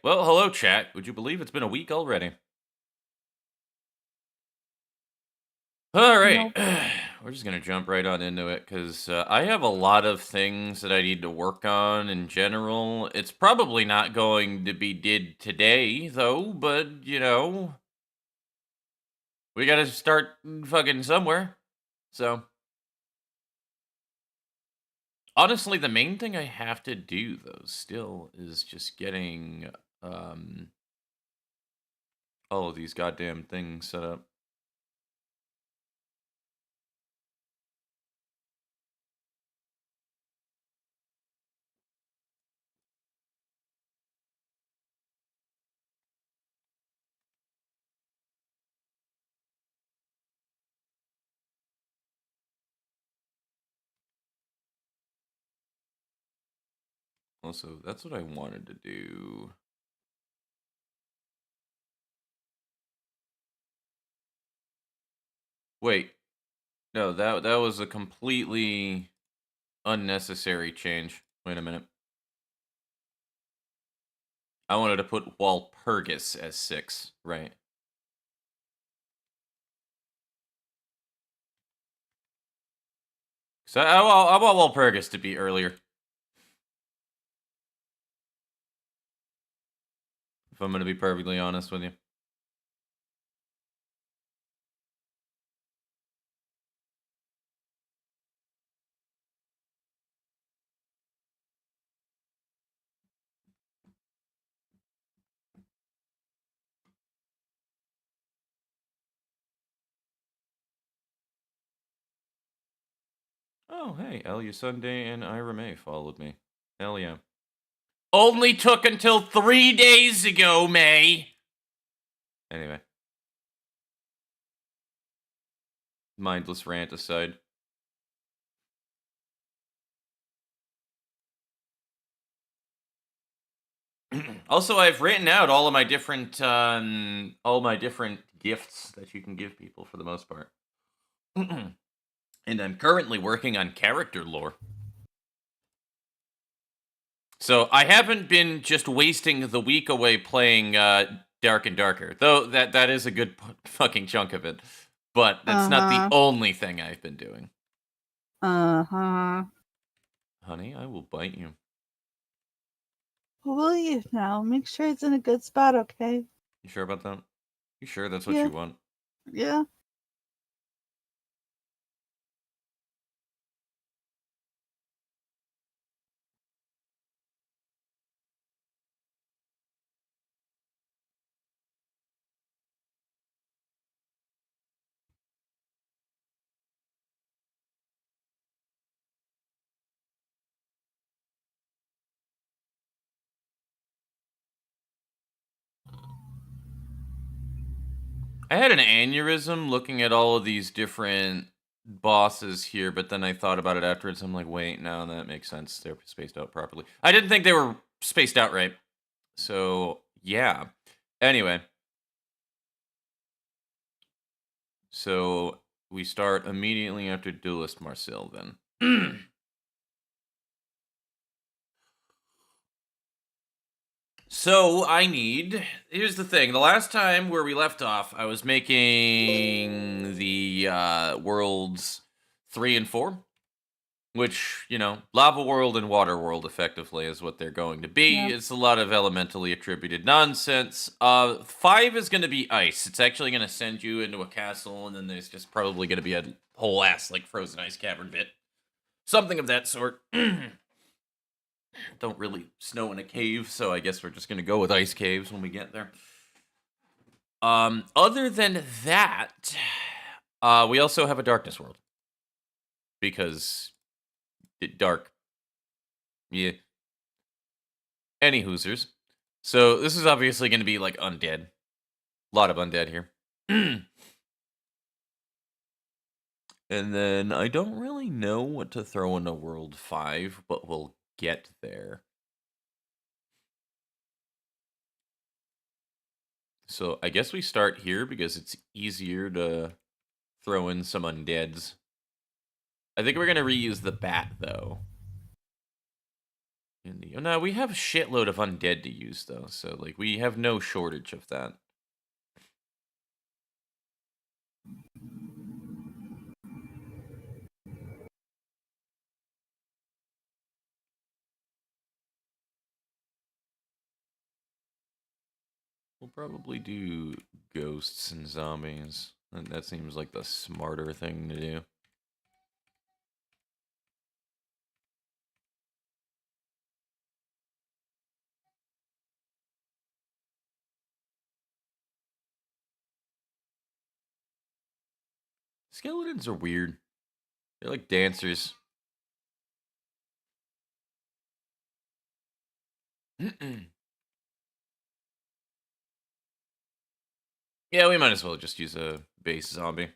Well, hello, chat. Would you believe it's been a week already? All right. Nope. We're just going to jump right on into it because I have a lot of things that I need to work on in general. It's probably not going to be did today, though, but, we got to start fucking somewhere. So, honestly, the main thing I have to do, though, still is just getting um, all of these goddamn things set up. Also, that's what I wanted to do. Wait, no, that was a completely unnecessary change. Wait a minute. I wanted to put Walpurgis as 6, right? So I want Walpurgis to be earlier. If I'm going to be perfectly honest with you. Oh, hey, Elia Sunday and Ira May followed me. Hell yeah. Only took until 3 days ago, May. Anyway. Mindless rant aside. Also, I've written out all my different gifts that you can give people for the most part. And I'm currently working on character lore. So I haven't been just wasting the week away playing Dark and Darker, though that is a good fucking chunk of it. But that's not the only thing I've been doing. Honey, I will bite you. Will you now? Make sure it's in a good spot, okay? You sure about that? You sure that's what you want? Yeah. I had an aneurysm looking at all of these different bosses here, but then I thought about it afterwards. I'm like, wait, no, that makes sense. They're spaced out properly. I didn't think they were spaced out right. So, yeah. Anyway. So, we start immediately after Duelist Marcel, then. So, here's the thing. The last time where we left off, I was making the worlds 3 and 4. Which, Lava World and Water World effectively is what they're going to be. Yeah. It's a lot of elementally attributed nonsense. 5 is going to be ice. It's actually going to send you into a castle, and then there's just probably going to be a whole ass, like, frozen ice cavern bit. Something of that sort. Don't really snow in a cave, so I guess we're just going to go with ice caves when we get there. Other than that, we also have a Darkness World. Because dark. Yeah. Any hoosers. So this is obviously going to be like undead. A lot of undead here. And then I don't really know what to throw into World 5, but we'll get there. So I guess we start here because it's easier to throw in some undeads. I think we're going to reuse the bat, though. in the... No, we have a shitload of undead to use, though. So, like, we have no shortage of that. We'll probably do ghosts and zombies. That seems like the smarter thing to do. Skeletons are weird. They're like dancers. Yeah, we might as well just use a base zombie.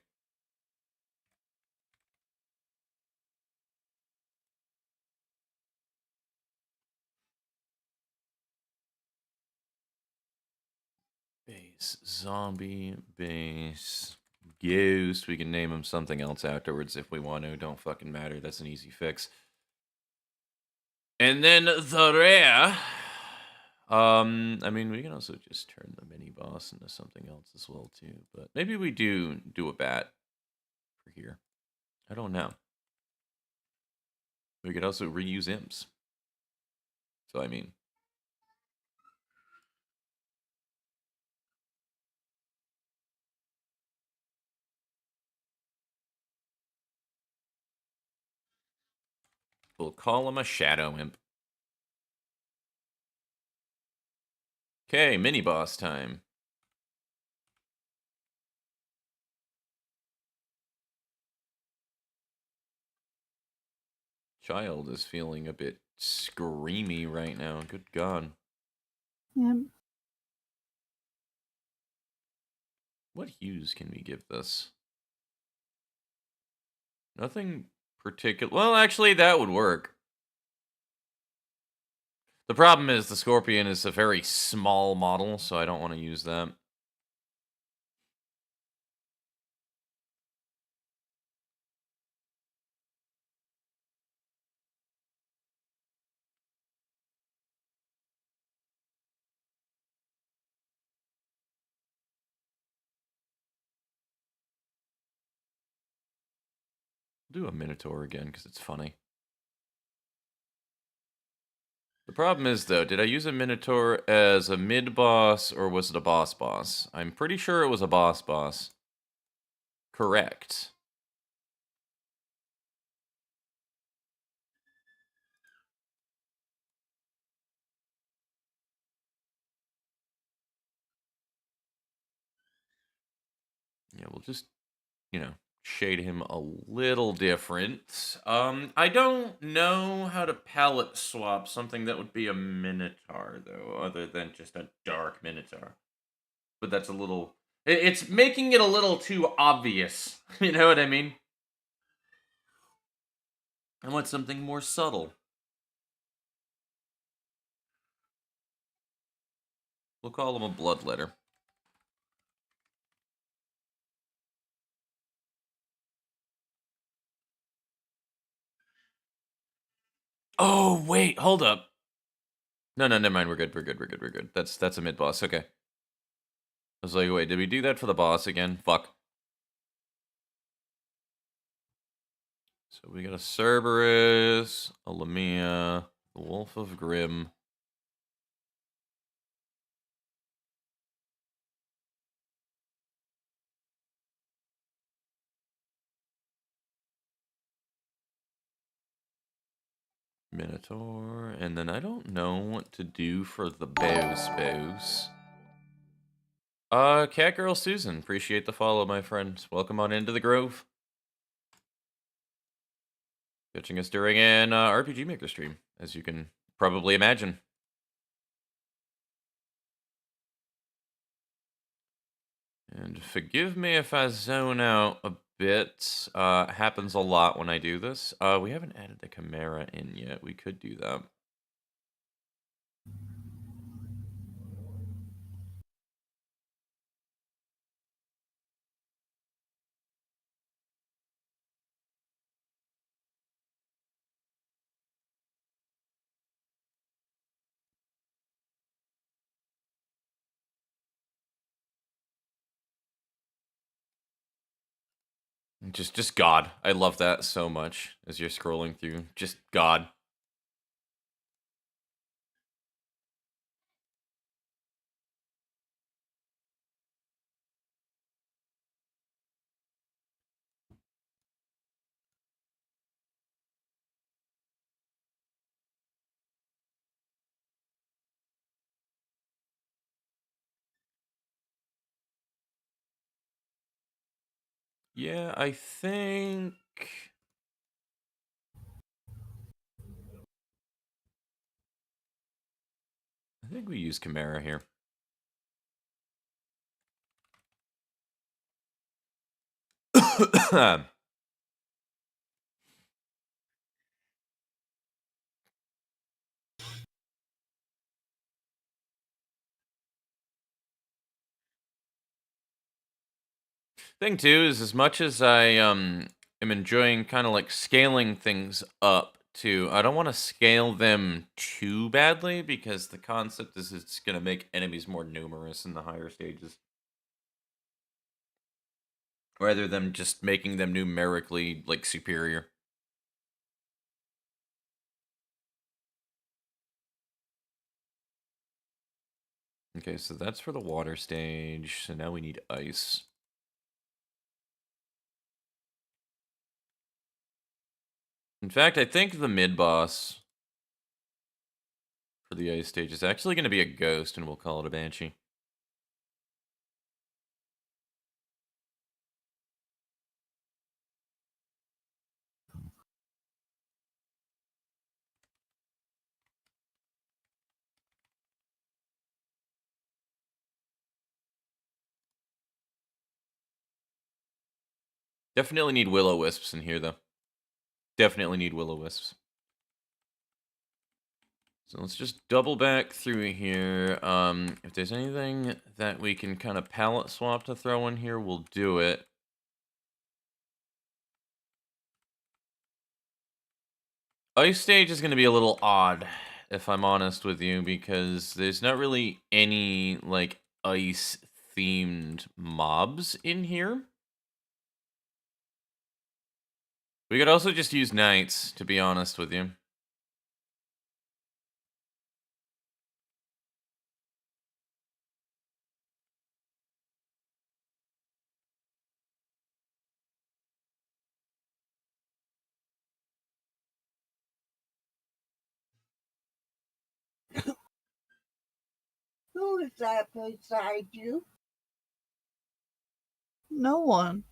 Base zombie, base ghost. We can name him something else afterwards if we want to. Don't fucking matter. That's an easy fix. And then the rare. I mean, we can also just turn the mini boss into something else as well too. But maybe we do a bat for here. I don't know. We could also reuse imps. So I mean, we'll call him a shadow imp. Okay, mini boss time. Child is feeling a bit screamy right now. Good God. Yep. What hues can we give this? Nothing particular. Well, actually, that would work. The problem is the Scorpion is a very small model, so I don't want to use that. I'll do a Minotaur again, because it's funny. The problem is, though, did I use a Minotaur as a mid-boss, or was it a boss? I'm pretty sure it was a boss. Correct. Yeah, we'll just, shade him a little different. I don't know how to palette swap something that would be a Minotaur, though, other than just a dark Minotaur. But that's a little... It's making it a little too obvious. You know what I mean? I want something more subtle. We'll call him a Bloodletter. Oh, wait, hold up. No, never mind. We're good. That's a mid-boss. Okay. I was like, wait, did we do that for the boss again? Fuck. So we got a Cerberus, a Lamia, the Wolf of Grimm. Minotaur, and then I don't know what to do for the bows. Catgirl Susan, appreciate the follow, my friend. Welcome on into the Grove. Catching us during an RPG Maker stream, as you can probably imagine. And forgive me if I zone out a bit. Happens a lot when I do this. We haven't added the Chimera in yet. We could do that. Just God. I love that so much as you're scrolling through. Just God. Yeah, I think we use Chimera here. Thing too is as much as I am enjoying kind of like scaling things up too, I don't want to scale them too badly because the concept is it's going to make enemies more numerous in the higher stages rather than just making them numerically like superior. Okay, so that's for the water stage. So now we need ice. In fact, I think the mid boss for the ice stage is actually going to be a ghost, and we'll call it a banshee. Definitely need will-o-wisps in here, though. Definitely need will-o-wisps. So let's just double back through here. If there's anything that we can kind of palette swap to throw in here, we'll do it. Ice stage is going to be a little odd, if I'm honest with you, because there's not really any, like, ice-themed mobs in here. We could also just use knights, to be honest with you. Who is that beside you? No one.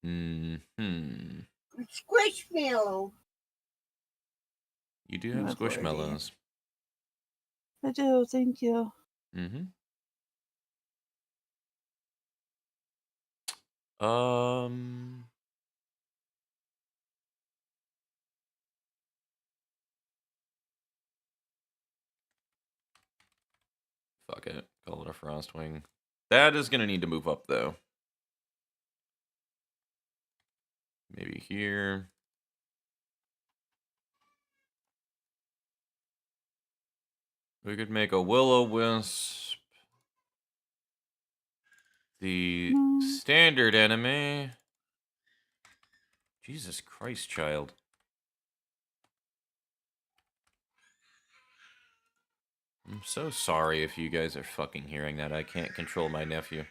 Hmm. Squishmallow. You do have My lordy. squishmallows. I do, thank you. Mm-hmm. Fuck it. Call it a Frostwing. That is gonna need to move up, though. Maybe here. We could make a will-o-wisp the standard enemy. Jesus Christ, child. I'm so sorry if you guys are fucking hearing that. I can't control my nephew.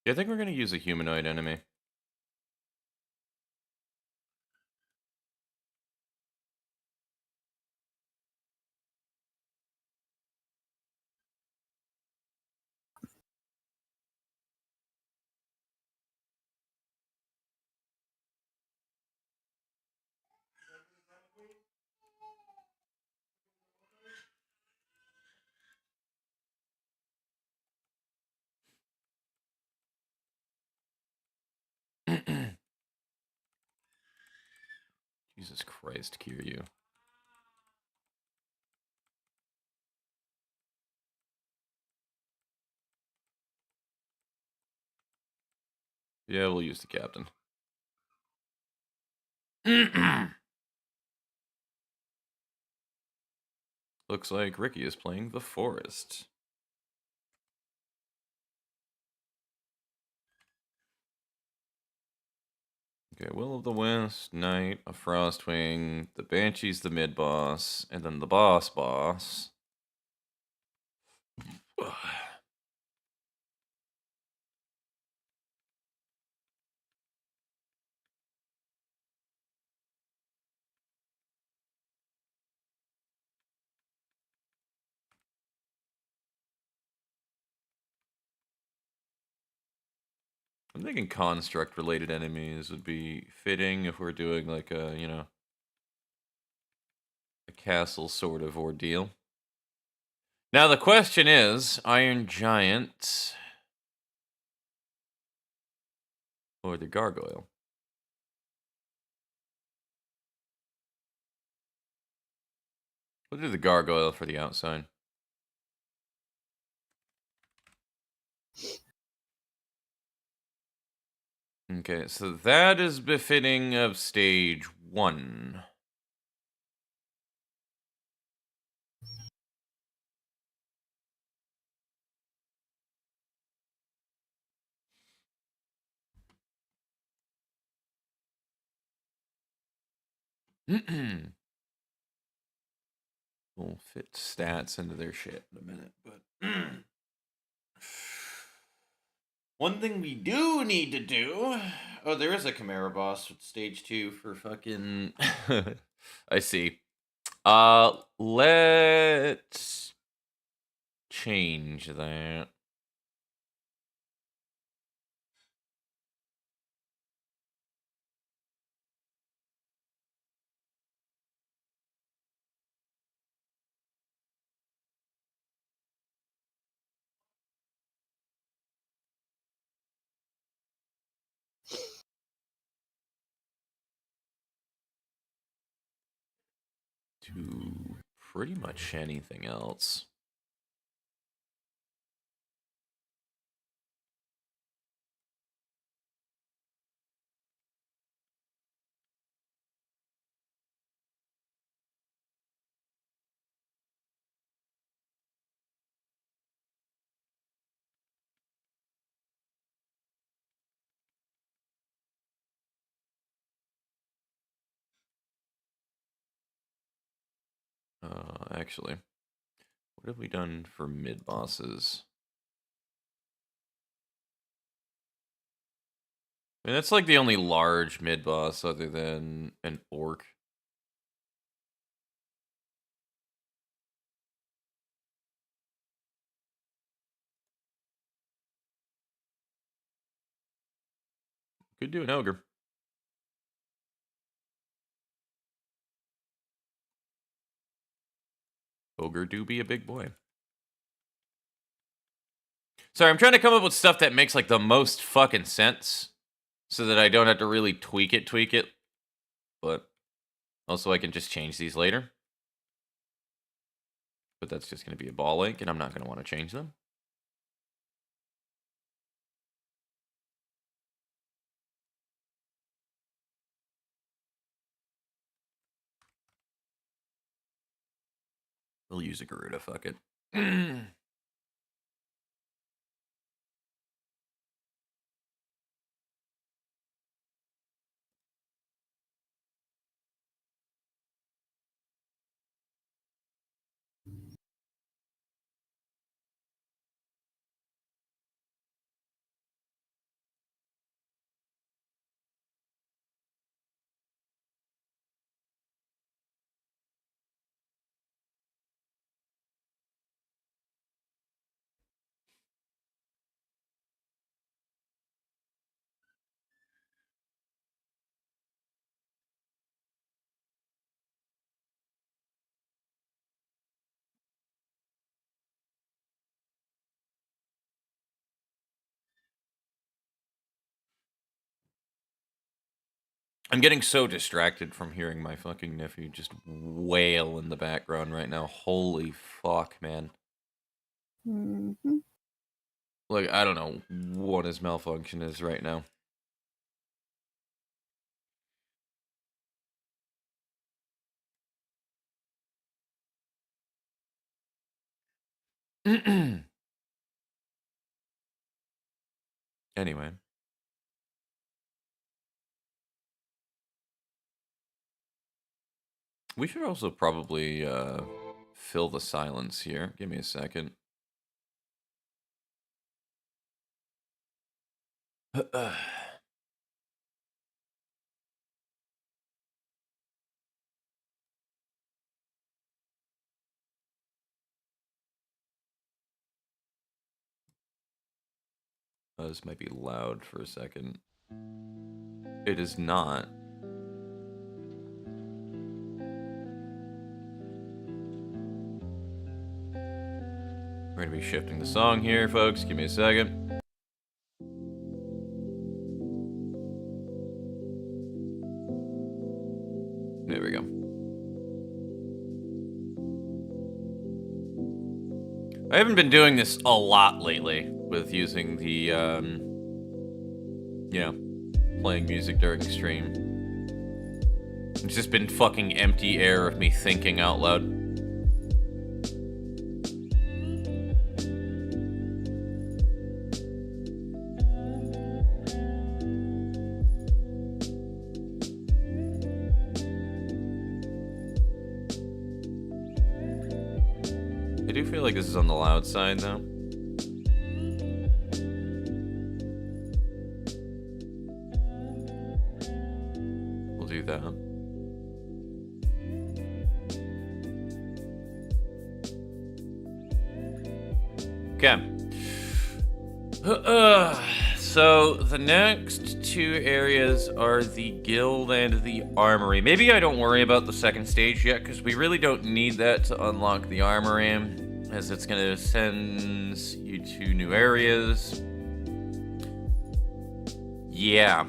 Yeah, I think we're gonna use a humanoid enemy. Jesus Christ, Kiryu. Yeah, we'll use the captain. Looks like Ricky is playing the forest. Okay, Will of the Wisp, Knight, a Frostwing, the Banshee's the mid boss, and then the boss. I'm thinking construct related enemies would be fitting if we're doing like a, a castle sort of ordeal. Now the question is, Iron Giant or the Gargoyle? We'll do the Gargoyle for the outside. Okay, so that is befitting of stage 1. We'll fit stats into their shit in a minute, but one thing we do need to do. Oh, there is a Chimera boss with stage 2 for fucking. I see. Let's change that. To pretty much anything else. Actually, what have we done for mid bosses? I mean, that's like the only large mid boss other than an orc. Could do an ogre. Ogre do be a big boy. Sorry, I'm trying to come up with stuff that makes like the most fucking sense, so that I don't have to really tweak it. But also I can just change these later. But that's just going to be a ball link, and I'm not going to want to change them. We'll use a Garuda, fuck it. I'm getting so distracted from hearing my fucking nephew just wail in the background right now. Holy fuck, man. Mm-hmm. Like, I don't know what his malfunction is right now. Anyway. We should also probably fill the silence here. Give me a second. This might be loud for a second. It is not. We're going to be shifting the song here, folks. Give me a second. There we go. I haven't been doing this a lot lately with using the, you know, playing music during stream. It's just been fucking empty air of me thinking out loud. I do feel like this is on the loud side, though. We'll do that. Okay. So the next two areas are the guild and the armory. Maybe I don't worry about the second stage yet, because we really don't need that to unlock the armory, as it's going to send you to new areas. Yeah.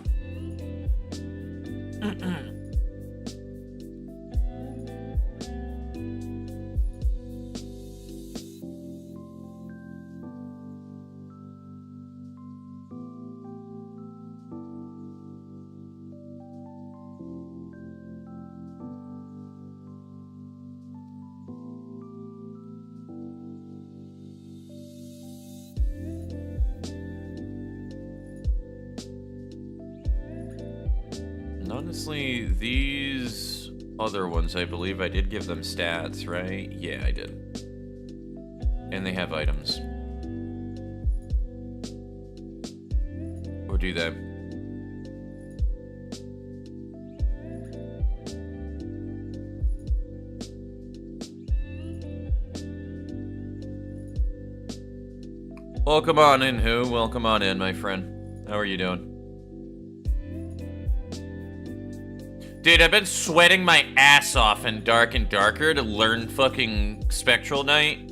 Honestly, these other ones, I believe I did give them stats, right? Yeah, I did. And they have items. Or do they? Welcome on in, Who. Welcome on in, my friend. How are you doing? Dude, I've been sweating my ass off in Dark and Darker to learn fucking Spectral Knight.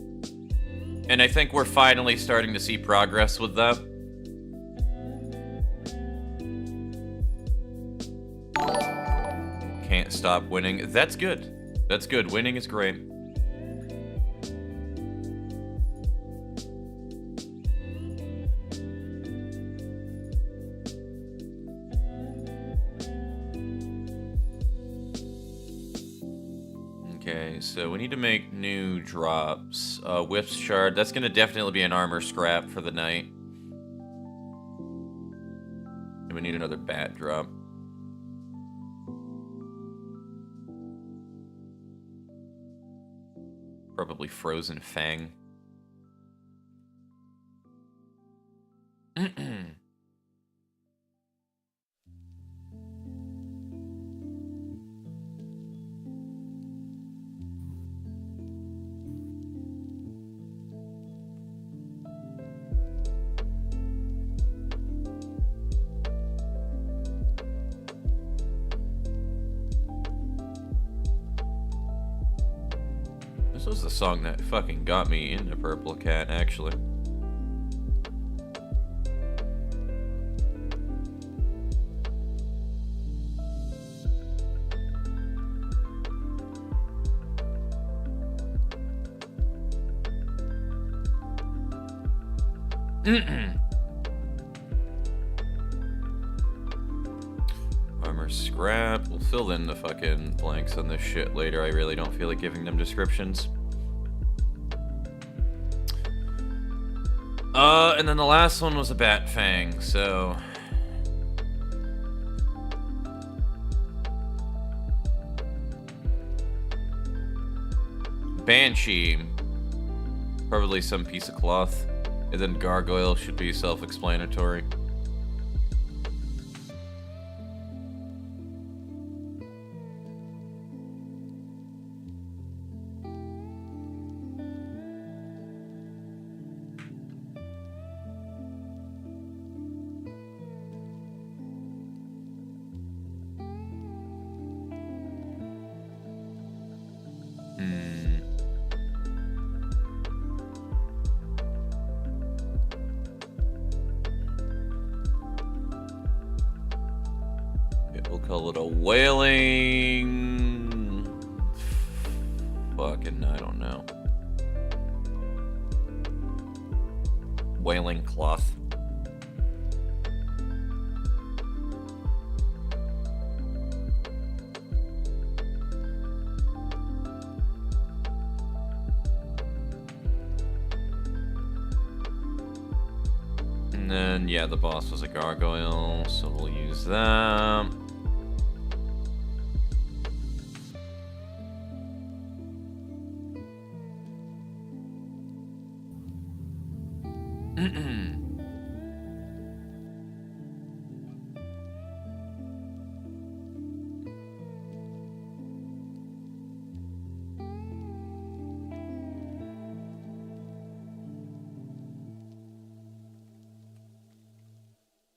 And I think we're finally starting to see progress with that. Can't stop winning. That's good. That's good. Winning is great. So we need to make new drops. Whips shard, that's gonna definitely be an armor scrap for the night. And we need another bat drop. Probably Frozen Fang. This was the song that fucking got me into Purple Cat, actually. Armor scrap. We'll fill in the fucking blanks on this shit later. I really don't feel like giving them descriptions. And then the last one was a Bat Fang, so... Banshee. Probably some piece of cloth. And then Gargoyle should be self-explanatory. We'll call it a wailing... Fucking, I don't know. Wailing cloth. And then, yeah, the boss was a gargoyle, so we'll use that.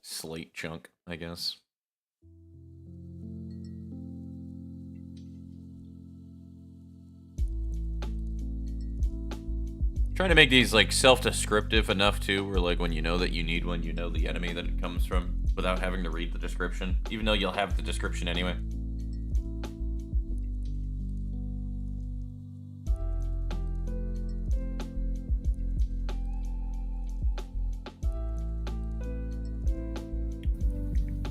Slate chunk, I guess. Trying to make these like self-descriptive enough too, where like when you know that you need one, you know the enemy that it comes from without having to read the description, even though you'll have the description anyway.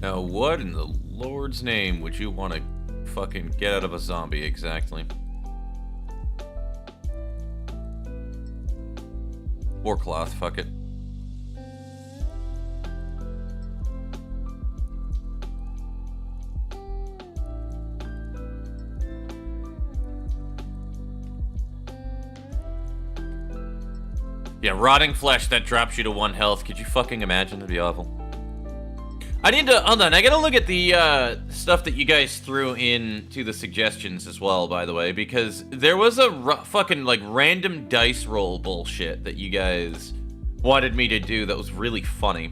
Now, what in the Lord's name would you want to fucking get out of a zombie exactly? Or cloth, fuck it. Yeah, rotting flesh that drops you to 1 health. Could you fucking imagine? That'd be awful. I need to, hold on, I gotta look at the stuff that you guys threw into the suggestions as well, by the way, because there was a fucking, like, random dice roll bullshit that you guys wanted me to do that was really funny.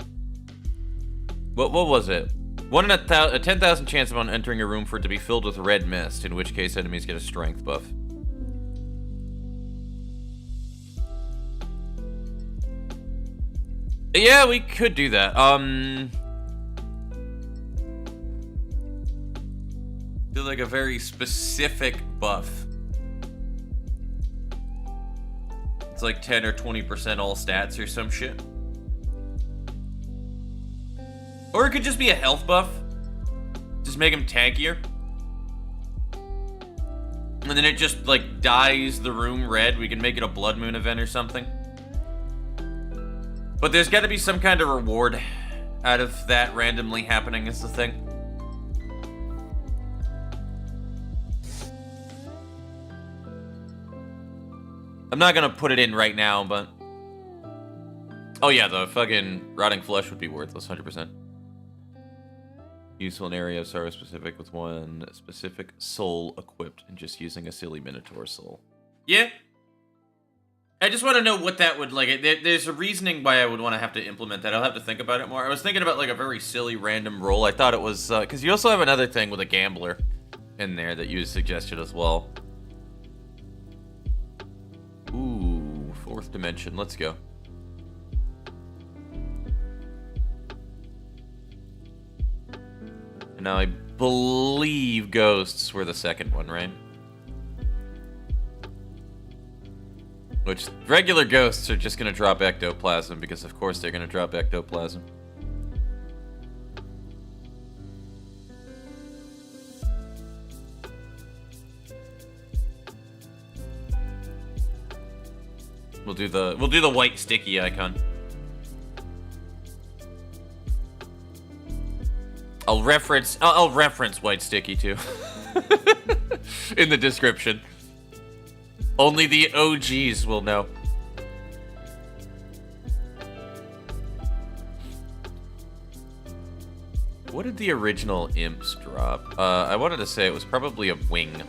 What was it? 1 in a 10,000 chance upon entering a room for it to be filled with red mist, in which case enemies get a strength buff. Yeah, we could do that. Do like a very specific buff. It's like 10 or 20% all stats or some shit. Or it could just be a health buff. Just make him tankier. And then it just like dyes the room red. We can make it a blood moon event or something. But there's gotta be some kind of reward out of that randomly happening is the thing. I'm not gonna put it in right now, but... Oh yeah, the fucking rotting flesh would be worthless, 100%. Useful in area of sorrow specific with 1 specific soul equipped and just using a silly minotaur soul. Yeah. I just want to know what that would, like, there's a reasoning why I would want to have to implement that. I'll have to think about it more. I was thinking about, like, a very silly random roll. I thought it was, because you also have another thing with a gambler in there that you suggested as well. Ooh, 4th dimension. Let's go. And now I believe ghosts were the second one, right? Which, regular ghosts are just going to drop ectoplasm, because of course they're going to drop ectoplasm. We'll do the white sticky icon. I'll reference White Sticky too in the description. Only the OGs will know. What did the original imps drop? I wanted to say it was probably a wing.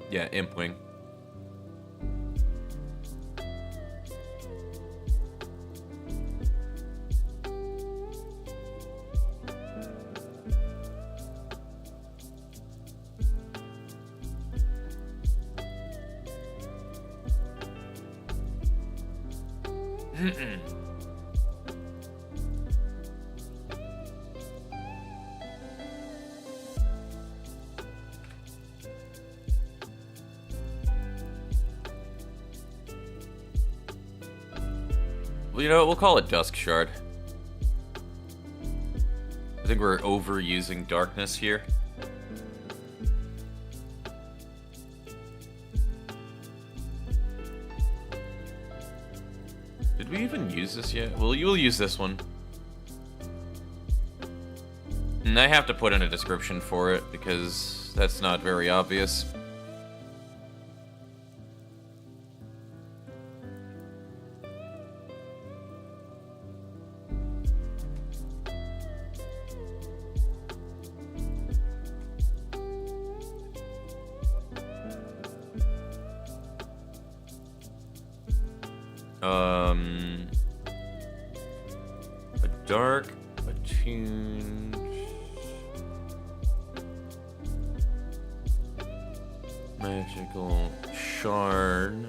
Yeah, imp wing. Well, you know what? We'll call it Dusk Shard. I think we're overusing darkness here. Did we even use this yet? Well, you'll use this one. And I have to put in a description for it because that's not very obvious. A dark, attuned... magical shard.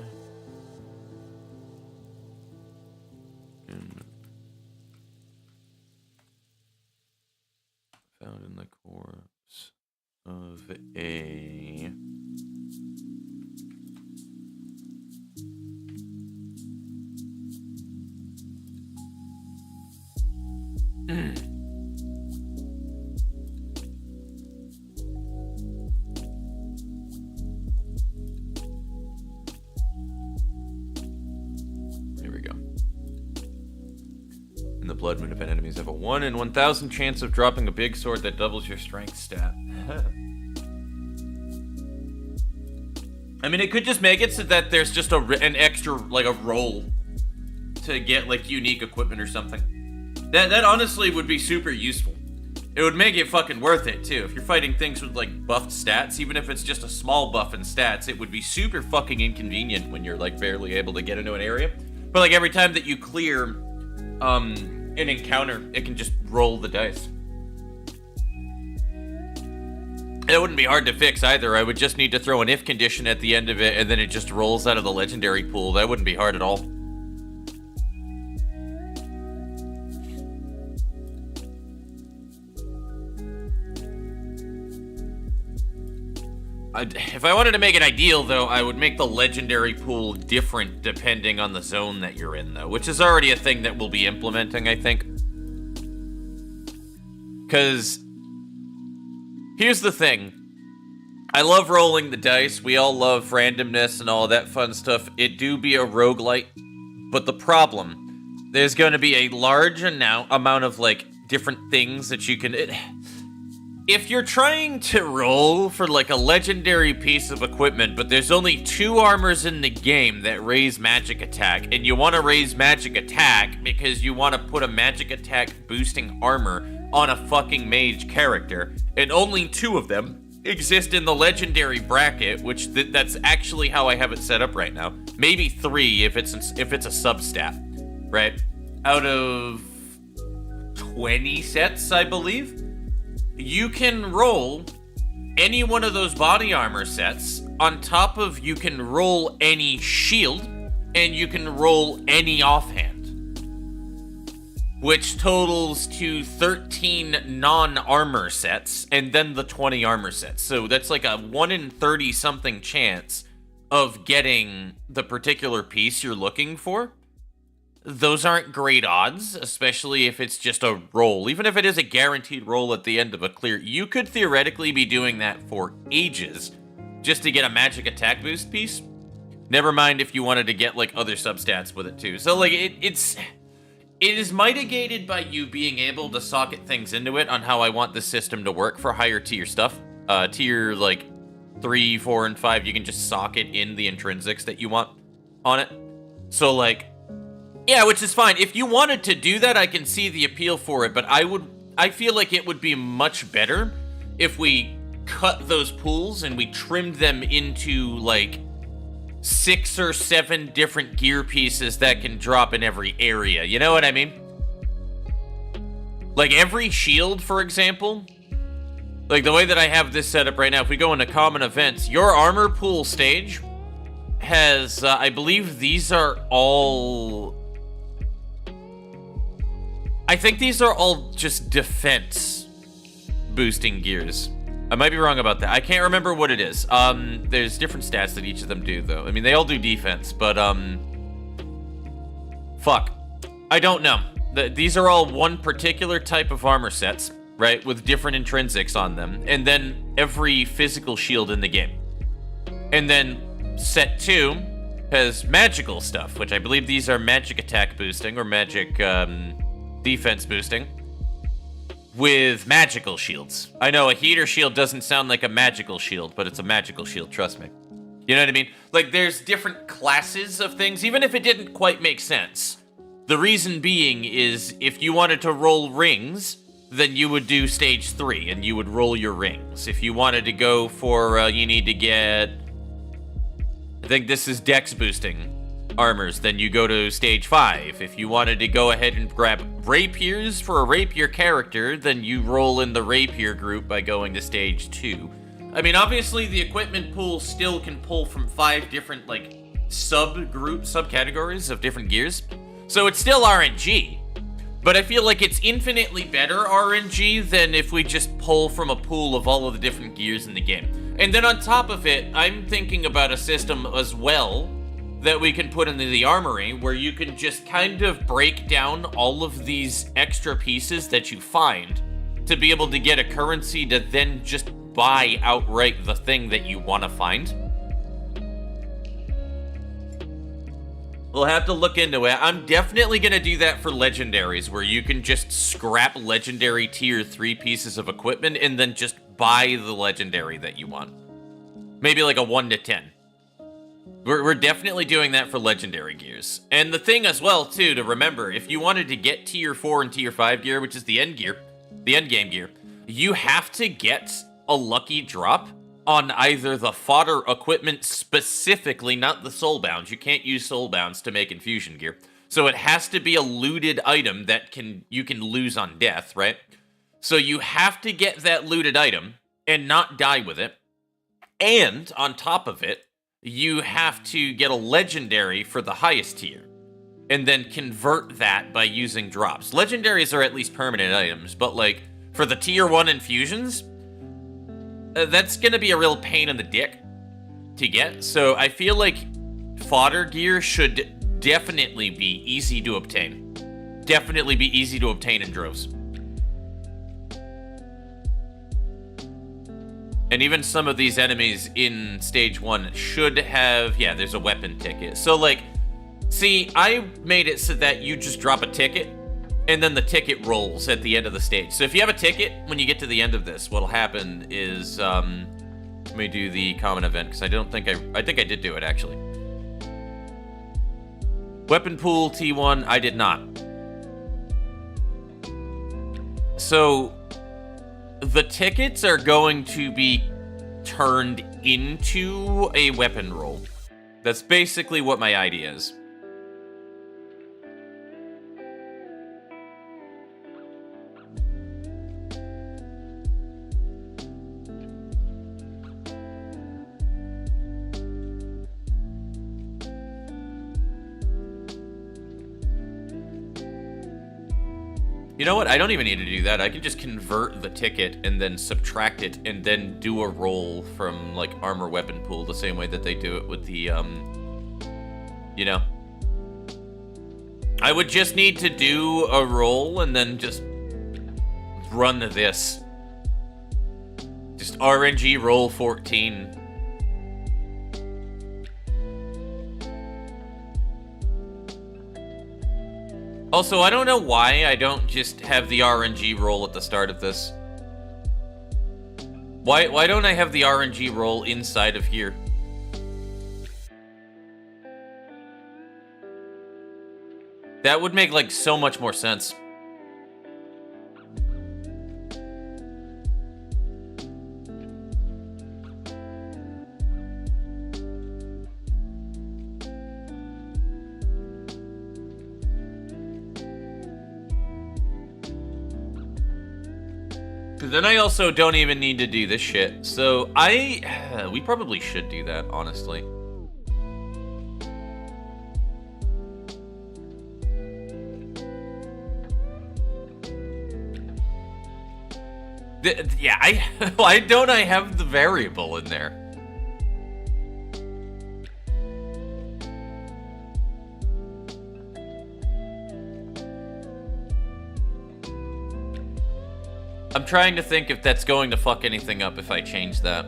Found in the corpse of a... Here we go. In the Blood Moon event, enemies have a 1 in 1,000 chance of dropping a big sword that doubles your strength stat. I mean, it could just make it so that there's just an extra, like, a roll to get, like, unique equipment or something. That honestly would be super useful. It would make it fucking worth it, too. If you're fighting things with, like, buffed stats, even if it's just a small buff in stats, it would be super fucking inconvenient when you're, like, barely able to get into an area. But, like, every time that you clear, an encounter, it can just roll the dice. It wouldn't be hard to fix either. I would just need to throw an if condition at the end of it, and then it just rolls out of the legendary pool. That wouldn't be hard at all. If I wanted to make it ideal, though, I would make the legendary pool different depending on the zone that you're in, though, which is already a thing that we'll be implementing, I think. Because here's the thing. I love rolling the dice. We all love randomness and all that fun stuff. It do be a roguelite. But the problem, there's going to be a large amount of, like, different things that you can... If you're trying to roll for, like, a legendary piece of equipment, but there's only 2 armors in the game that raise magic attack, and you want to raise magic attack because you want to put a magic attack boosting armor on a fucking mage character, and only 2 of them exist in the legendary bracket, which that's actually how I have it set up right now. Maybe 3 if it's a substat, right? Out of 20 sets, I believe. You can roll any one of those body armor sets. On top of, you can roll any shield, and you can roll any offhand, which totals to 13 non-armor sets, and then the 20 armor sets. So that's like a 1 in 30 something chance of getting the particular piece you're looking for. Those aren't great odds, especially if it's just a roll. Even if it is a guaranteed roll at the end of a clear, you could theoretically be doing that for ages just to get a magic attack boost piece. Never mind if you wanted to get like other substats with it too. So like it is mitigated by you being able to socket things into it on how I want the system to work for higher tier stuff. Tier like 3, 4, and 5, you can just socket in the intrinsics that you want on it. So like, yeah, which is fine. If you wanted to do that, I can see the appeal for it, but I feel like it would be much better if we cut those pools and we trimmed them into like 6 or 7 different gear pieces that can drop in every area. You know what I mean? Like every shield, for example, like the way that I have this set up right now, if we go into common events, your armor pool stage has, I believe these are all... I think these are all just defense boosting gears. I might be wrong about that. I can't remember what it is. There's different stats that each of them do, though. I mean, they all do defense, but, fuck. I don't know. These are all one particular type of armor sets, right? With different intrinsics on them. And then every physical shield in the game. And then set 2 has magical stuff, which I believe these are magic attack boosting or magic, defense boosting. With magical shields. I know a heater shield doesn't sound like a magical shield, but it's a magical shield, trust me. You know what I mean? Like, there's different classes of things, even if it didn't quite make sense. The reason being is, if you wanted to roll rings, then you would do stage 3, and you would roll your rings. If you wanted to go for, you need to get... I think this is dex boosting armors, then you go to stage 5. If you wanted to go ahead and grab rapiers for a rapier character, then you roll in the rapier group by going to stage 2. I mean, obviously the equipment pool still can pull from 5 different, like, subcategories of different gears. So it's still RNG, but I feel like it's infinitely better RNG than if we just pull from a pool of all of the different gears in the game. And then on top of it, I'm thinking about a system as well that we can put into the armory, where you can just kind of break down all of these extra pieces that you find to be able to get a currency to then just buy outright the thing that you want to find. We'll have to look into it. I'm definitely going to do that for legendaries, where you can just scrap legendary tier 3 pieces of equipment and then just buy the legendary that you want. Maybe like a 1 to 10. We're definitely doing that for legendary gears. And the thing as well, too, to remember, if you wanted to get tier 4 and tier 5 gear, which is the end gear, the end game gear, you have to get a lucky drop on either the fodder equipment specifically, not the soulbounds. You can't use soulbounds to make infusion gear. So it has to be a looted item that you can lose on death, right? So you have to get that looted item and not die with it. And on top of it, you have to get a legendary for the highest tier, and then convert that by using drops. Legendaries are at least permanent items, but like, for the tier 1 infusions, that's gonna be a real pain in the dick to get. So I feel like fodder gear should definitely be easy to obtain. Definitely be easy to obtain in droves. And even some of these enemies in stage 1 should have... Yeah, there's a weapon ticket. So, like, see, I made it so that you just drop a ticket, and then the ticket rolls at the end of the stage. So if you have a ticket, when you get to the end of this, what'll happen is... let me do the common event, because I don't think I think I did do it, actually. Weapon pool T1, I did not. So... the tickets are going to be turned into a weapon roll. That's basically what my idea is. You know what? I don't even need to do that. I can just convert the ticket and then subtract it and then do a roll from, like, armor weapon pool the same way that they do it with the, you know. I would just need to do a roll and then just run this. Just RNG roll 14. Also, I don't know why I don't just have the RNG roll at the start of this. Why don't I have the RNG roll inside of here? That would make, like, so much more sense. Then I also don't even need to do this shit. So we probably should do that, honestly. Yeah, why don't I have the variable in there? I'm trying to think if that's going to fuck anything up if I change that.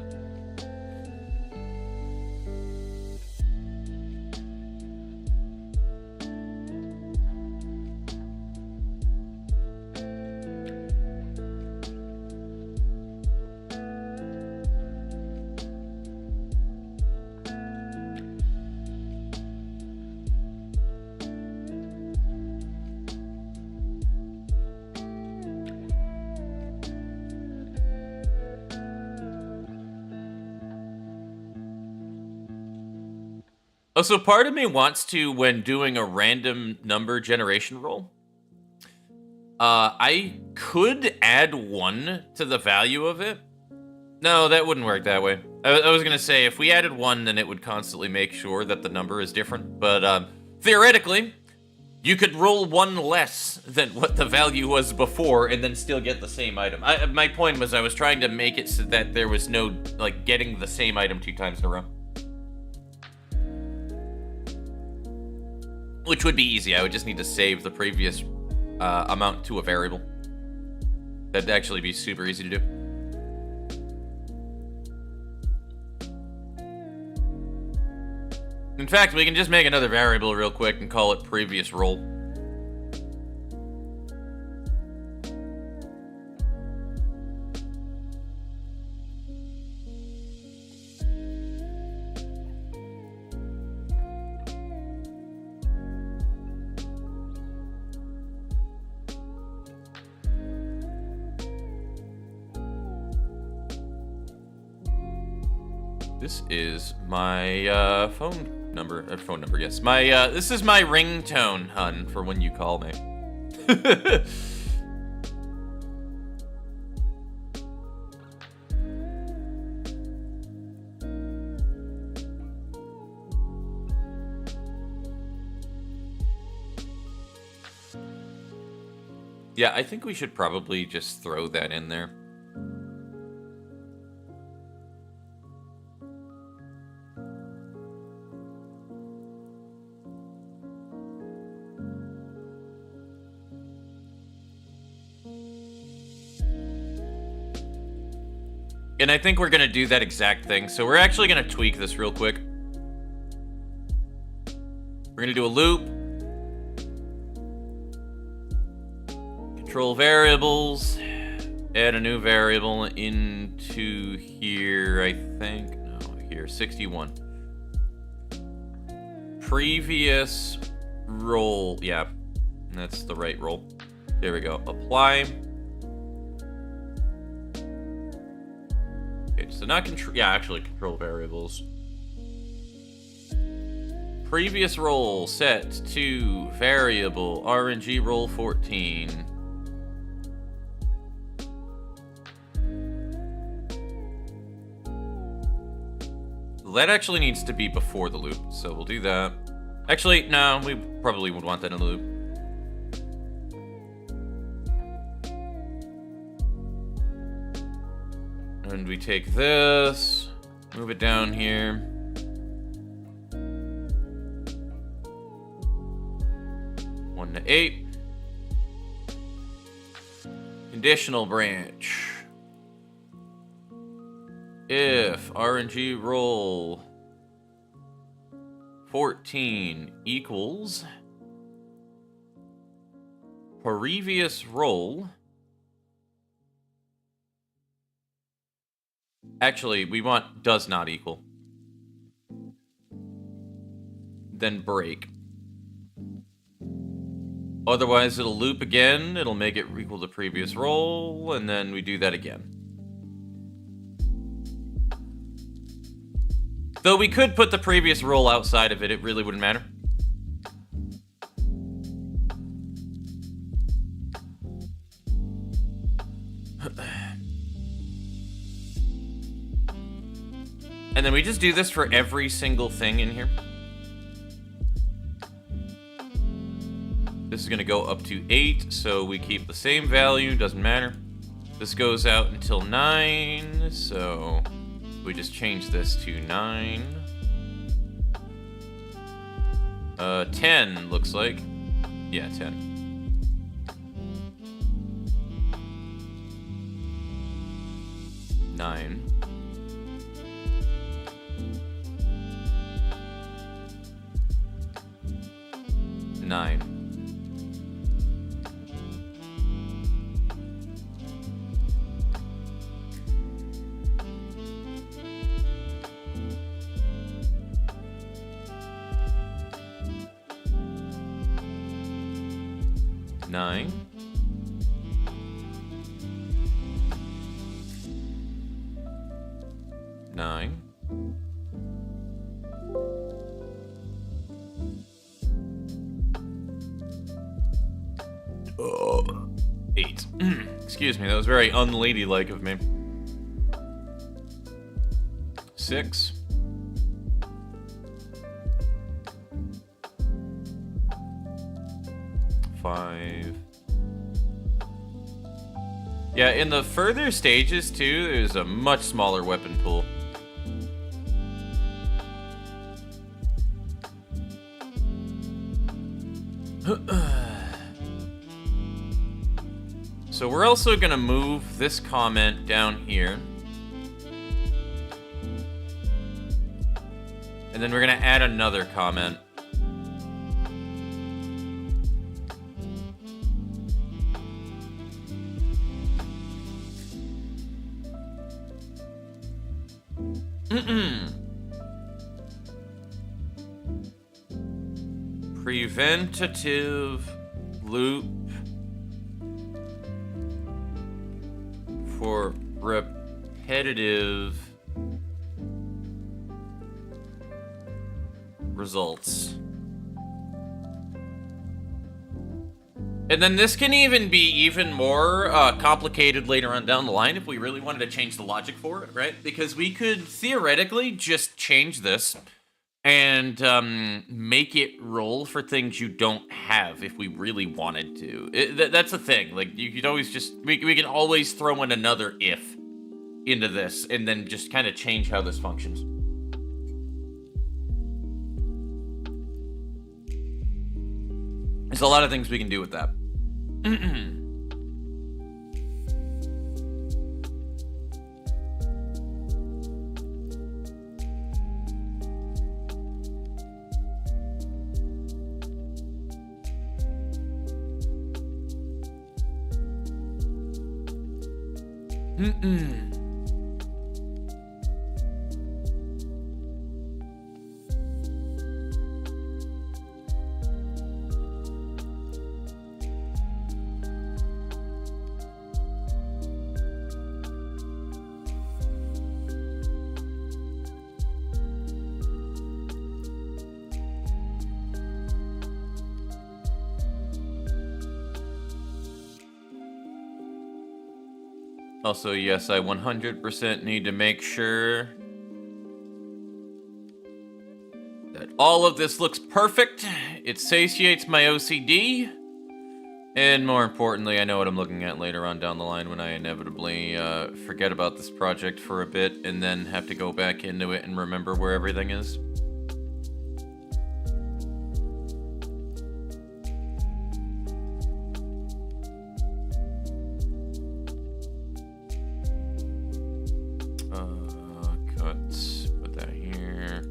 Oh, so part of me wants to, when doing a random number generation roll, I could add 1 to the value of it. No, that wouldn't work that way. I was gonna say, if we added 1, then it would constantly make sure that the number is different. But theoretically, you could roll 1 less than what the value was before and then still get the same item. My point was I was trying to make it so that there was no, like, getting the same item 2 times in a row. Which would be easy. I would just need to save the previous amount to a variable. That'd actually be super easy to do. In fact, we can just make another variable real quick and call it previous roll. This is my phone number. Yes. My this is my ringtone, hun, for when you call me. Yeah, I think we should probably just throw that in there. And I think we're going to do that exact thing. So we're actually going to tweak this real quick. We're going to do a loop. Control variables. Add a new variable into here, I think. No, here, 61. Previous roll. Yeah, that's the right roll. There we go. Apply. So not control, yeah, actually control variables. Previous roll set to variable RNG roll 14. That actually needs to be before the loop, so we'll do that. Actually, no, we probably would want that in the loop. And we take this, move it down here. One to 8. Conditional branch. If RNG roll 14 equals previous roll. Actually, we want does not equal. Then break. Otherwise, it'll loop again. It'll make it equal to previous roll, and then we do that again. Though we could put the previous roll outside of it, it really wouldn't matter. And then we just do this for every single thing in here. This is going to go up to 8, so we keep the same value, doesn't matter. This goes out until 9, so we just change this to 9. 10, looks like. Yeah, 10. Nine. 9. Nine. Nine. Oh. 8. Excuse me, that was very unladylike of me. 6. 5. Yeah, in the further stages too, there's a much smaller weapon pool. So we're also gonna move this comment down here. And then we're gonna add another comment. Preventative loop for repetitive results. And then this can even be even more complicated later on down the line if we really wanted to change the logic for it, right? Because we could theoretically just change this and make it roll for things you don't have if we really wanted to. That's the thing. Like, you could always just... We can always throw in another if into this and then just kind of change how this functions. There's a lot of things we can do with that. Also, yes, I 100% need to make sure that all of this looks perfect. It satiates my OCD. And more importantly, I know what I'm looking at later on down the line when I inevitably forget about this project for a bit and then have to go back into it and remember where everything is. Put that here.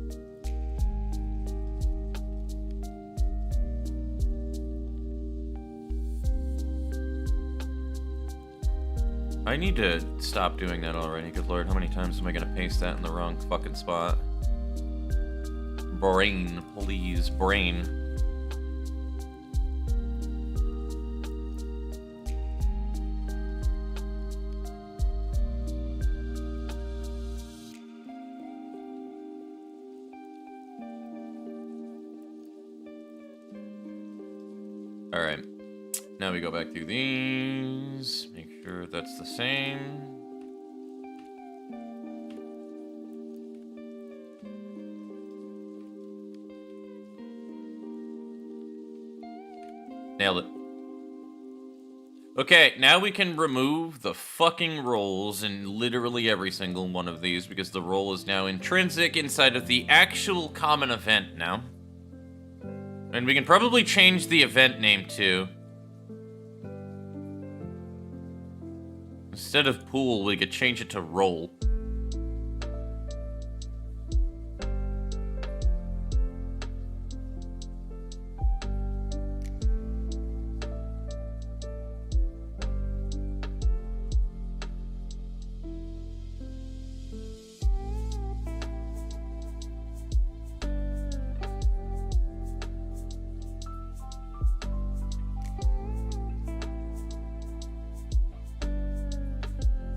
I need to stop doing that already. Good lord, how many times am I gonna paste that in the wrong fucking spot? Brain, please, brain. Alright. Now we go back through these. Make sure that's the same. Nailed it. Okay, now we can remove the fucking rolls in literally every single one of these because the roll is now intrinsic inside of the actual common event now. And we can probably change the event name too. Instead of pool, we could change it to roll.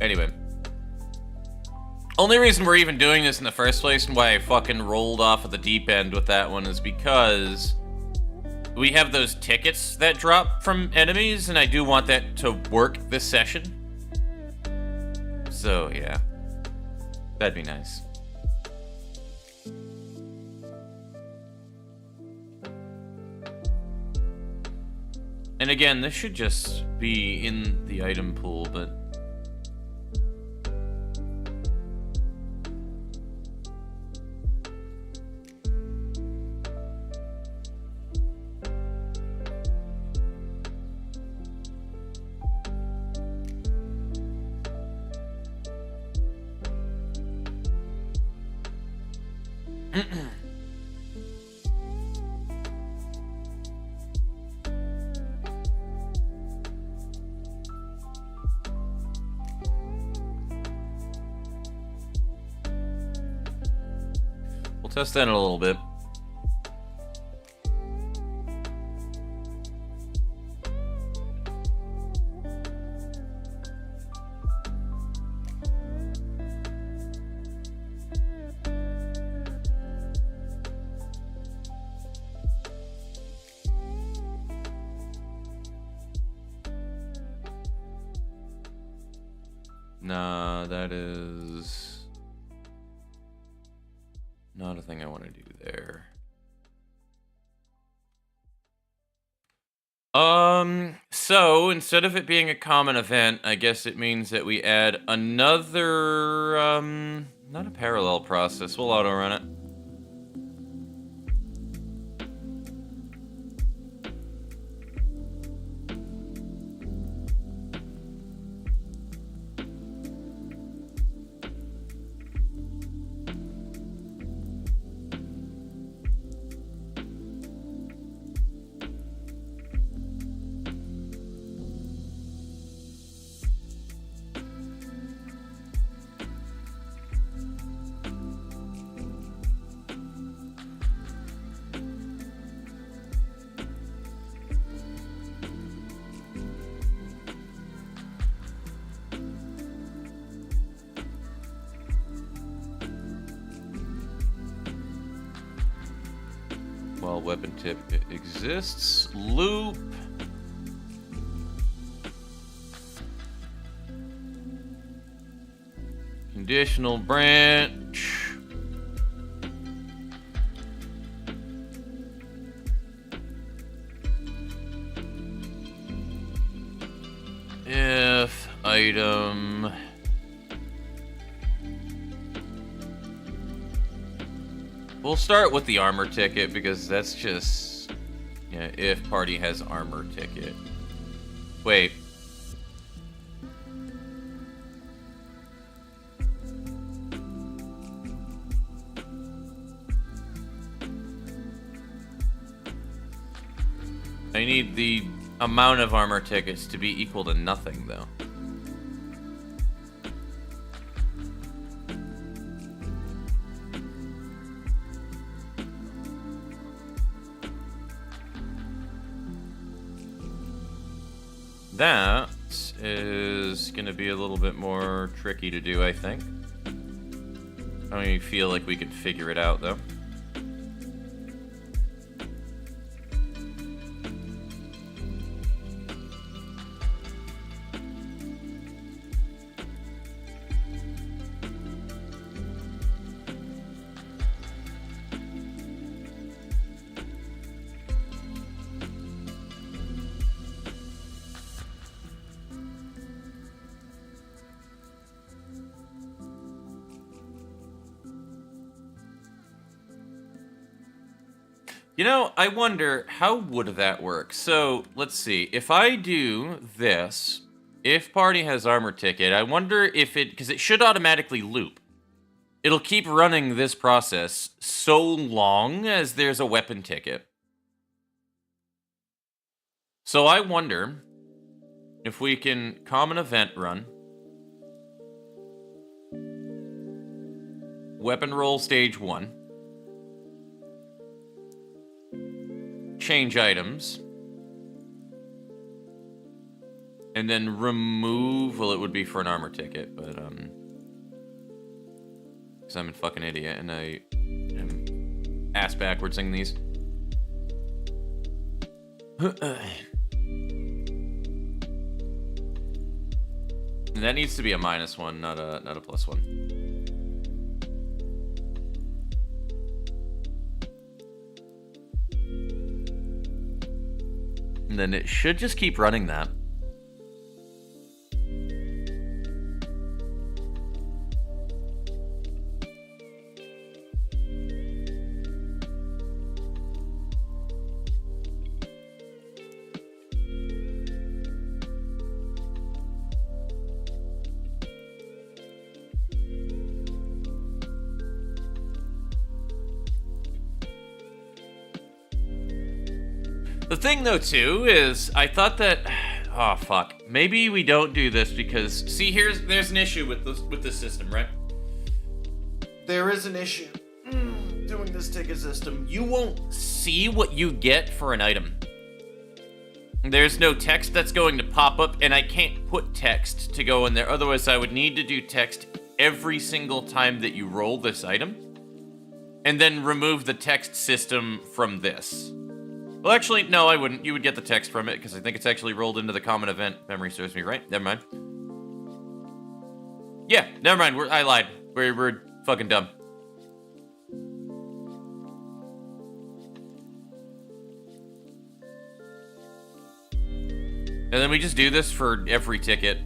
Anyway. Only reason we're even doing this in the first place and why I fucking rolled off of the deep end with that one is because we have those tickets that drop from enemies, and I do want that to work this session. So, yeah. That'd be nice. And again, this should just be in the item pool, but... We'll test that in a little bit. Nah, that is not a thing I want to do there. So instead of it being a common event, I guess it means that we add another, not a parallel process, we'll auto-run it. While weapon tip exists, loop. Conditional branch. If item we'll start with the armor ticket because that's just, yeah, if party has armor ticket. Wait. I need the amount of armor tickets to be equal to nothing, though. that is going to be a little bit more tricky to do, I think. I feel like we could figure it out, though. You know, I wonder, how would that work? So, let's see. If I do this, if party has armor ticket, I wonder if it... Because it should automatically loop. It'll keep running this process so long as there's a weapon ticket. So I wonder if we can common event run. Weapon roll stage 1. Change items. And then remove, well, it would be for an armor ticket, but, because I'm a fucking idiot and I am ass backwardsing these. That needs to be a -1, not a +1. And then it should just keep running that. The thing, though, too, is I thought that... Oh, fuck. Maybe we don't do this because... See, there's an issue with this system, right? There is an issue doing this ticket system. You won't see what you get for an item. There's no text that's going to pop up, and I can't put text to go in there. Otherwise, I would need to do text every single time that you roll this item. And then remove the text system from this. Well, actually, no, I wouldn't. You would get the text from it, because I think it's actually rolled into the common event. Memory serves me right. Never mind. Yeah, never mind. I lied. We're fucking dumb. And then we just do this for every ticket.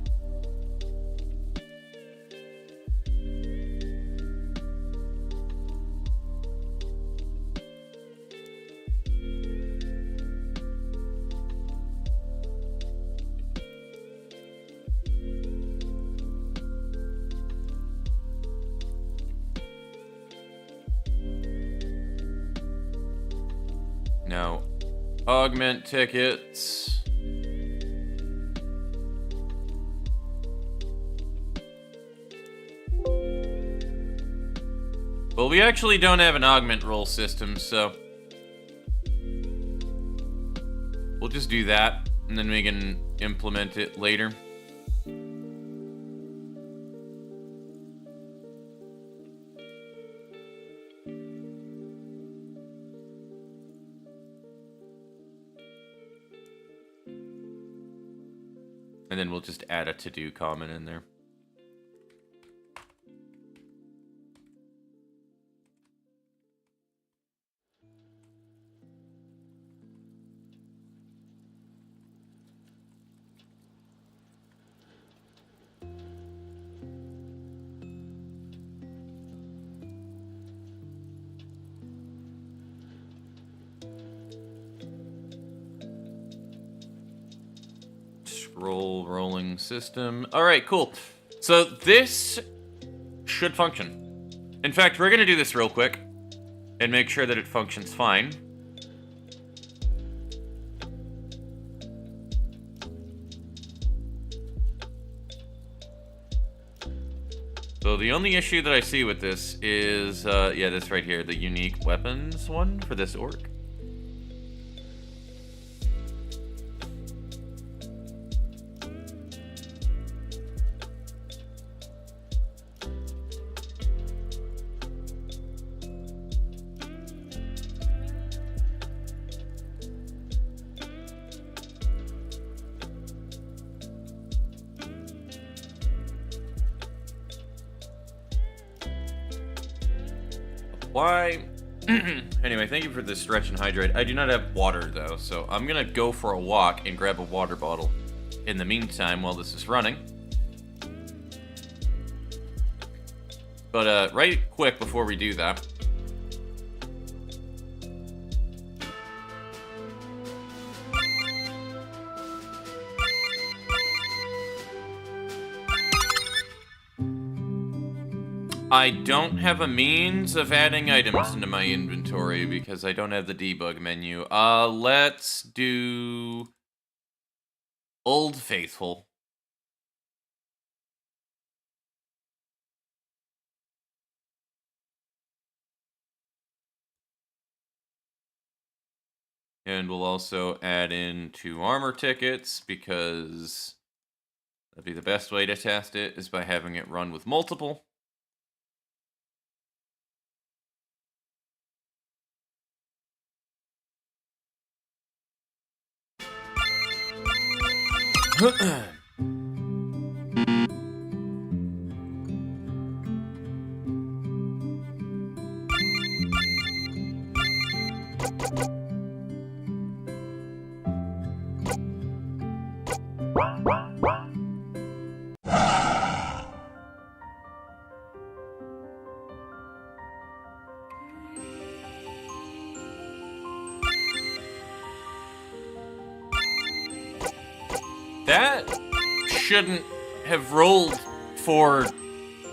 Now, augment tickets. Well, we actually don't have an augment roll system, so we'll just do that, and then we can implement it later. And then we'll just add a to-do comment in there. Rolling system. All right, cool. So this should function. In fact, we're going to do this real quick and make sure that it functions fine. So the only issue that I see with this is, yeah, this right here, the unique weapons one for this orc. why. Anyway, thank you for this stretch and hydrate. I do not have water, though, so I'm gonna go for a walk and grab a water bottle in the meantime while this is running. But, right quick before we do that... I don't have a means of adding items into my inventory because I don't have the debug menu. Let's do Old Faithful. And we'll also add in 2 armor tickets because that'd be the best way to test it is by having it run with multiple. That shouldn't have rolled for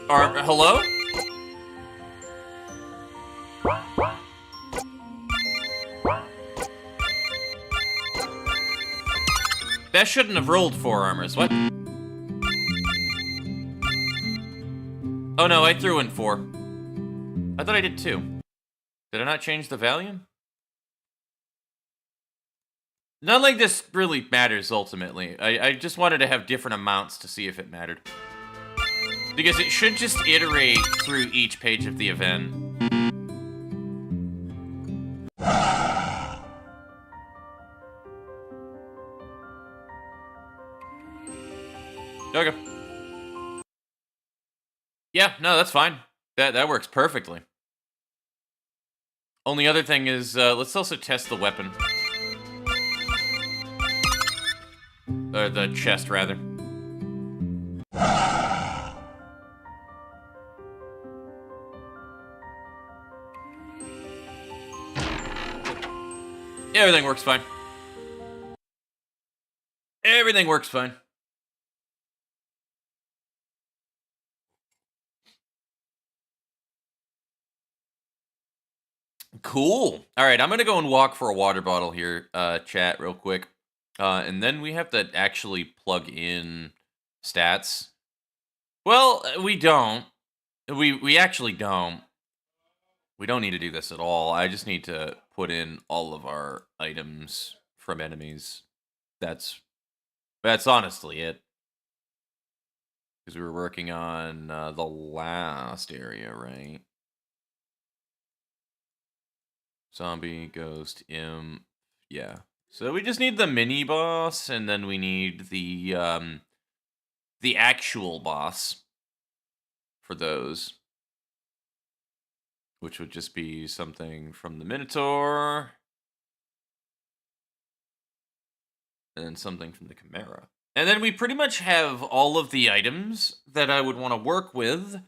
our... Hello? That shouldn't have rolled 4 armors. What? Oh no, I threw in 4. I thought I did 2. Did I not change the value? Not like this really matters, ultimately. I just wanted to have different amounts to see if it mattered. Because it should just iterate through each page of the event. Okay. Yeah, no, that's fine. That works perfectly. Only other thing is, let's also test the weapon. Or the chest, rather. Everything works fine. Everything works fine. Cool. All right, I'm going to go and walk for a water bottle here, chat, real quick. And then we have to actually plug in stats. Well, we don't. We actually don't. We don't need to do this at all. I just need to put in all of our items from enemies. That's honestly it. Because we were working on the last area, right? Zombie, ghost, imp, yeah. So we just need the mini boss, and then we need the actual boss for those, which would just be something from the Minotaur, and then something from the Chimera. And then we pretty much have all of the items that I would want to work with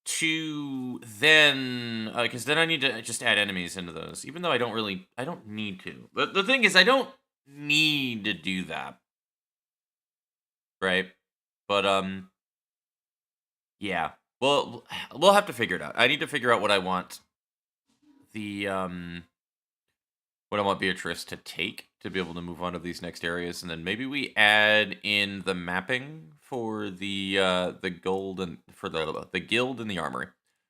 to then, because then I need to just add enemies into those, even though I don't need to. But the thing is, I don't need to do that, right? But, yeah. Well, we'll have to figure it out. I need to figure out what I want what I want Beatrice to take to be able to move on to these next areas, and then maybe we add in the mapping for the gold and for the guild and the armory.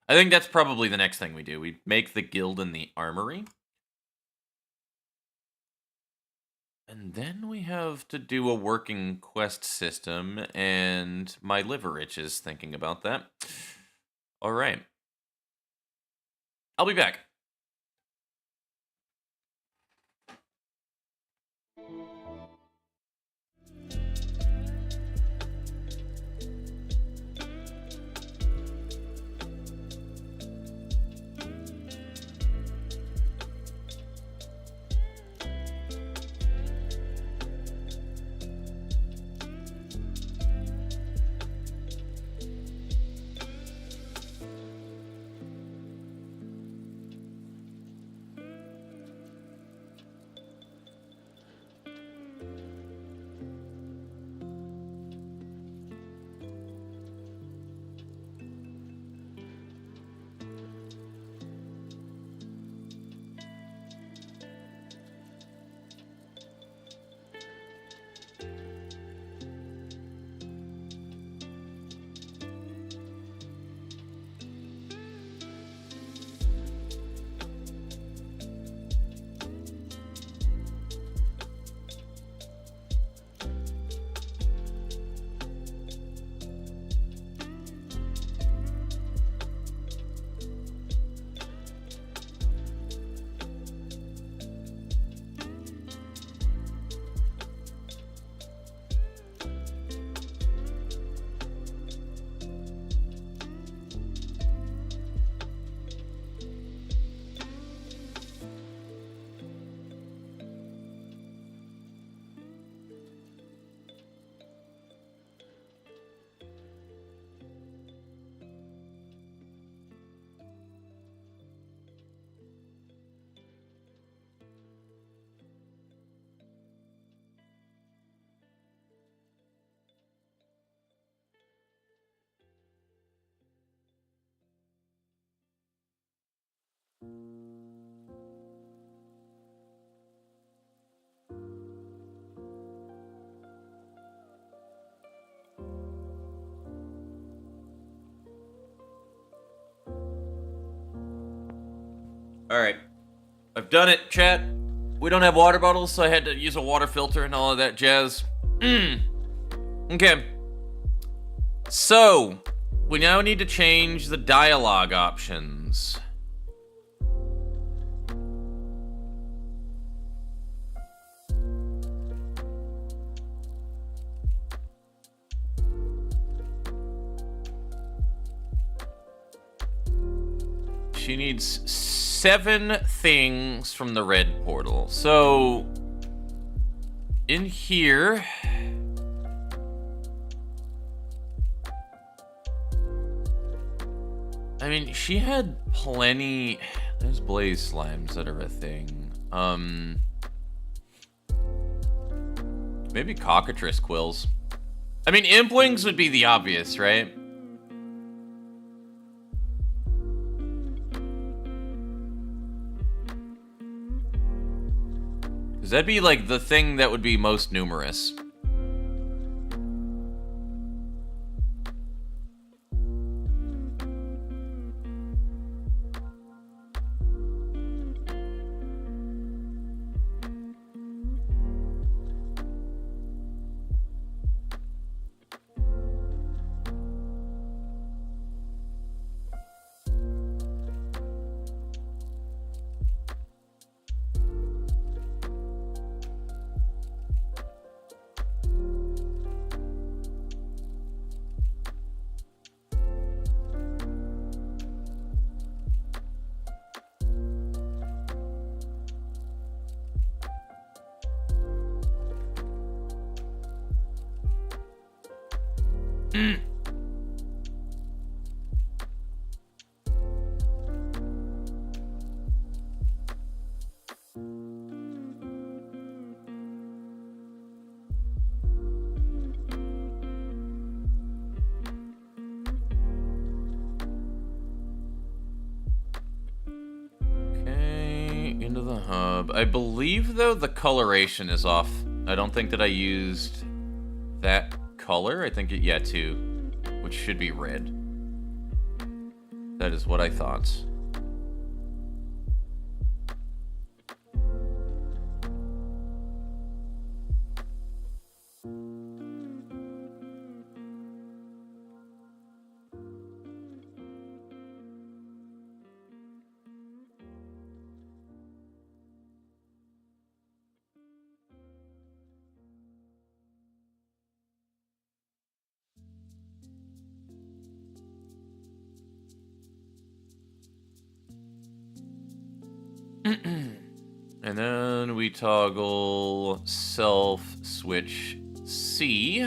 I think that's probably the next thing we do. We make the guild and the armory. And then we have to do a working quest system, and my liver itches thinking about that. All right. I'll be back. Alright. I've done it, chat. We don't have water bottles, so I had to use a water filter and all of that jazz. Okay. So, we now need to change the dialogue options. She needs 7 things from the red portal. So, in here... I mean, she had plenty... There's blaze slimes that are a thing. Maybe cockatrice quills. I mean, imp wings would be the obvious, right? Because that'd be, like, the thing that would be most numerous. Into the hub. I believe, though, the coloration is off. I don't think that I used that color. I think it, yeah, 2, which should be red. That is what I thought. And then we toggle self switch C.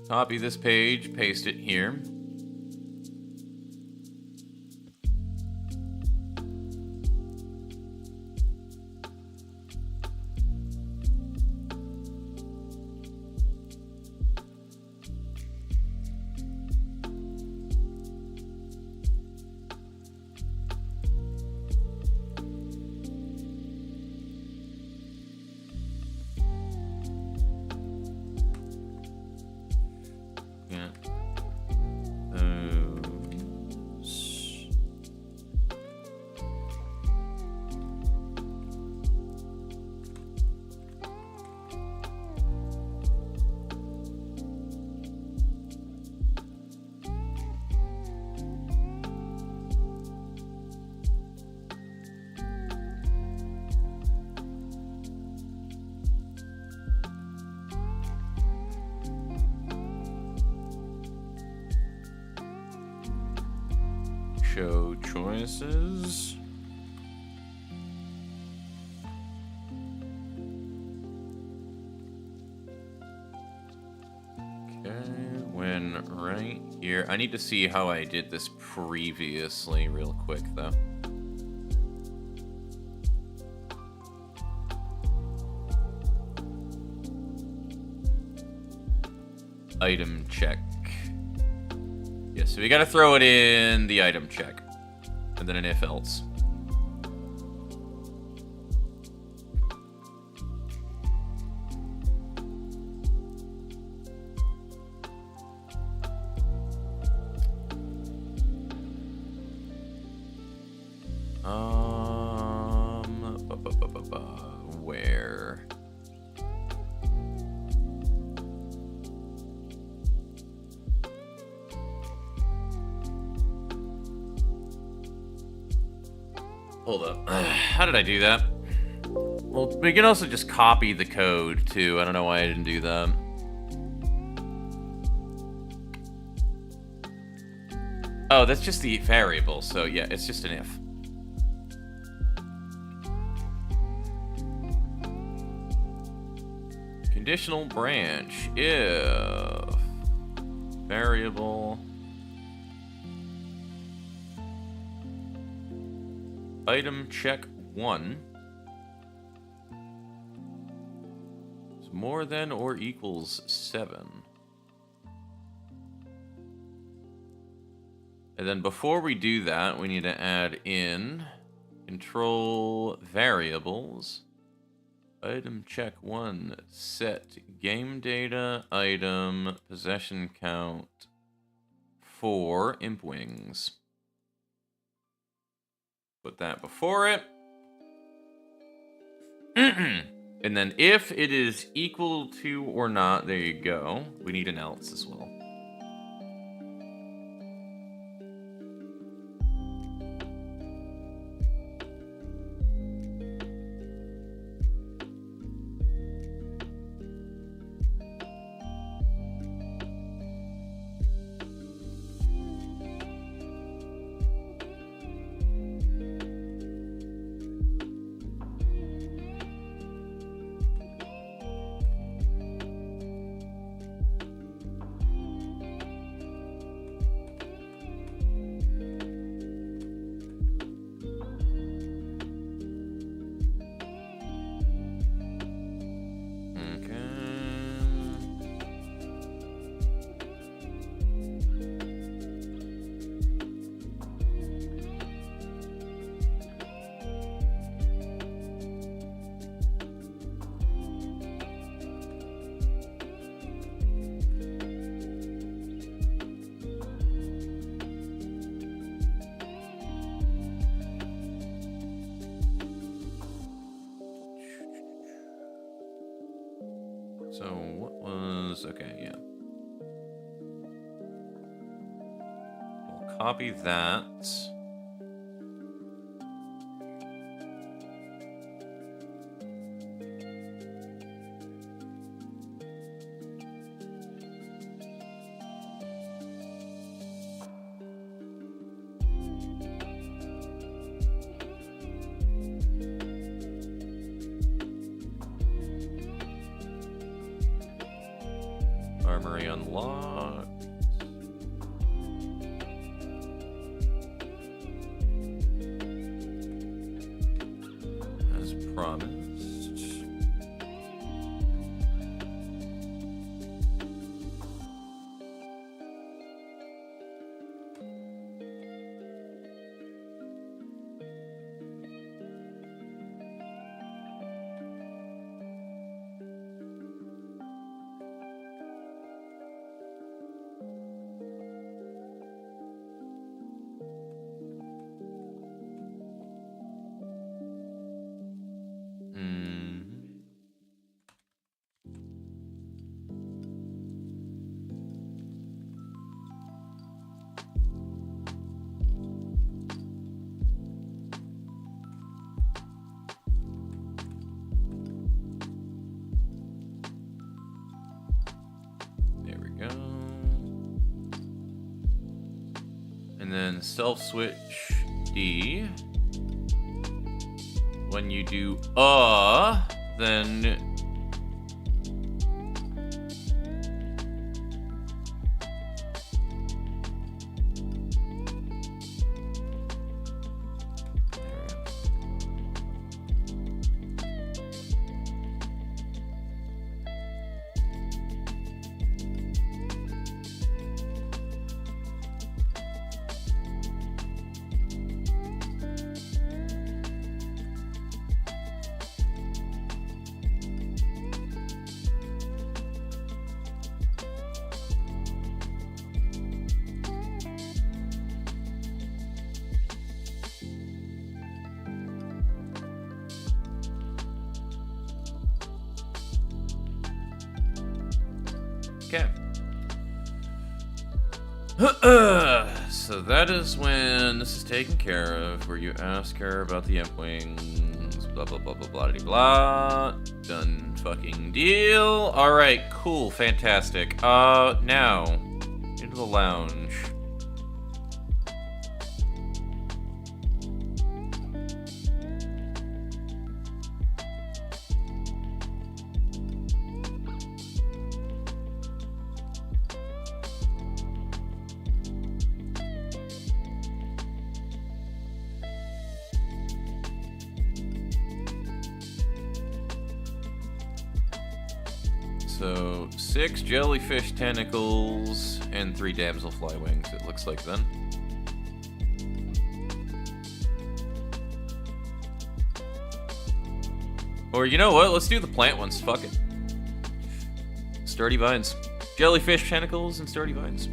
Copy this page, paste it here. Show choices. Okay, when right here. I need to see how I did this previously real quick, though. Item check. Yeah, so we gotta throw it in the item check. than an if else. Where? Hold up. How did I do that? Well, we can also just copy the code too. I don't know why I didn't do that. Oh, that's just the variable. So yeah, it's just an if. Conditional branch if variable item check 1 is more than or equals 7. And then before we do that, we need to add in control variables. Item check 1, set game data item possession count for imp wings. Put that before it. And then if it is equal to or not, there you go. We need an else as well. So what was, okay, yeah. We'll copy that. Armory unlocked. As promised. And then self switch D. When you do then Okay. So that is when this is taken care of, where you ask her about the Imp Wings, blah blah blah blah blah blah. Done fucking deal. Alright, cool, fantastic. Now, into the lounge. So, 6 jellyfish tentacles and 3 damselfly wings, it looks like then. Or you know what? Let's do the plant ones. Fuck it. Sturdy vines. Jellyfish tentacles and sturdy vines.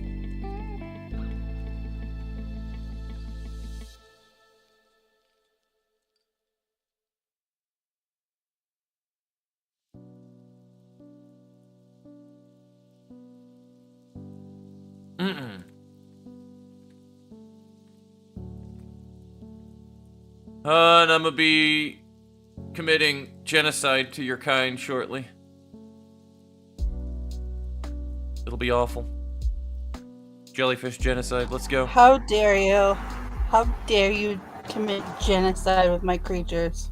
And I'm gonna be committing genocide to your kind shortly. It'll be awful. Jellyfish genocide, let's go. How dare you? How dare you commit genocide with my creatures?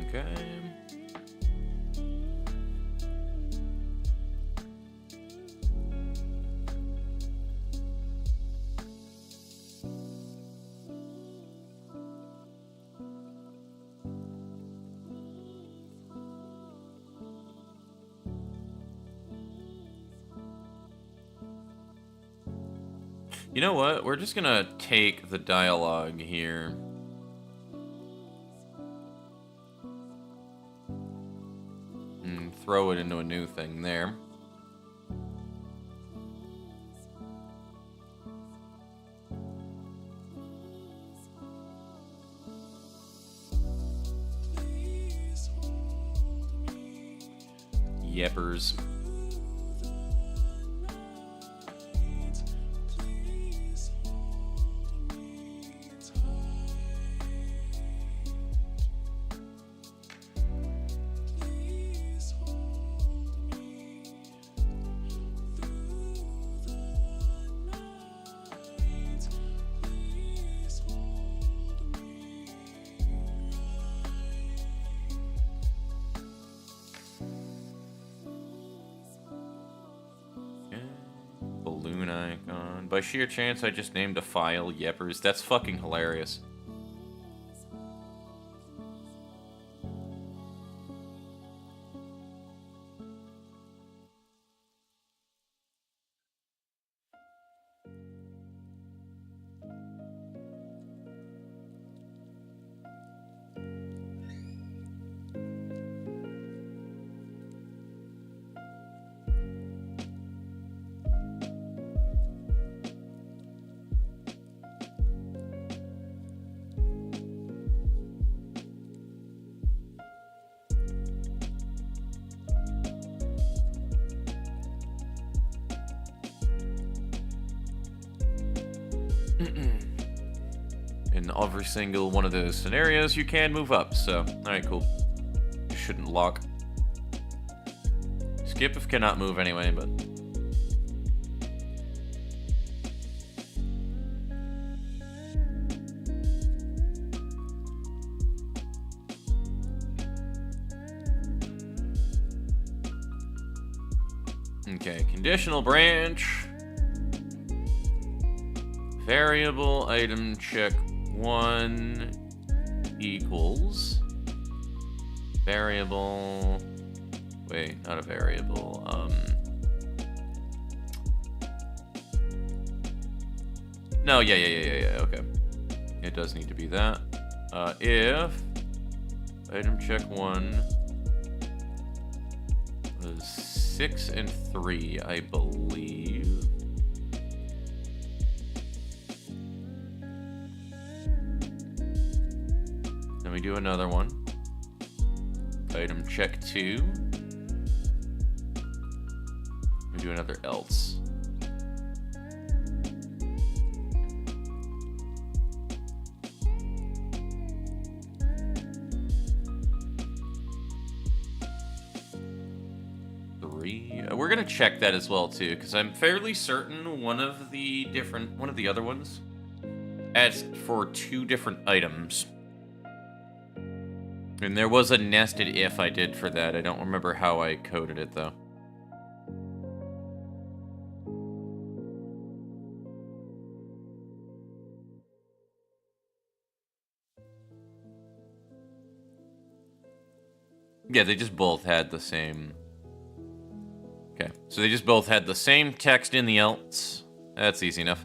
Okay. You know what? We're just gonna take the dialogue here. And throw it into a new thing there. Yeppers. moon icon. By sheer chance, I just named a file Yeppers. That's fucking hilarious. In every single one of those scenarios, you can move up, so... Alright, cool. Shouldn't lock. Skip if cannot move anyway, but... Okay, conditional branch. Variable item check 1 equals variable. Wait, not a variable. No, yeah. Okay, it does need to be that. If item check 1 was 6 and 3, I believe. Then we do another one. Item check 2. We do another else. We're gonna check that as well too, because I'm fairly certain one of the other ones asks for 2 different items. And there was a nested if I did for that. I don't remember how I coded it though. Yeah, they just both had the same. Okay, so they just both had the same text in the else. That's easy enough.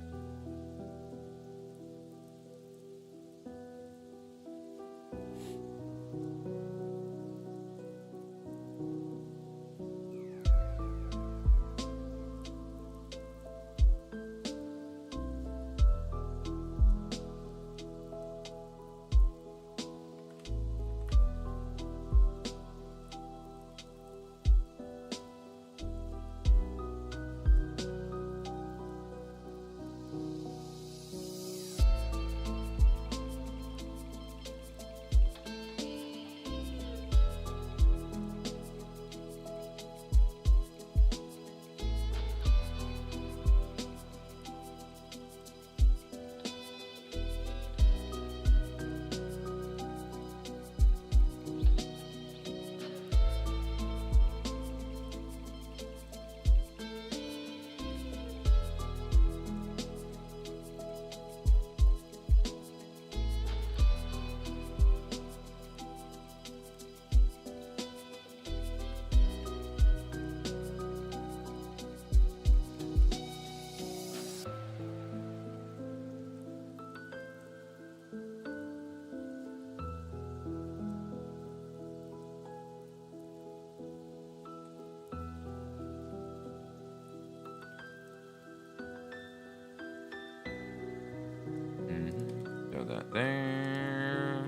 That there.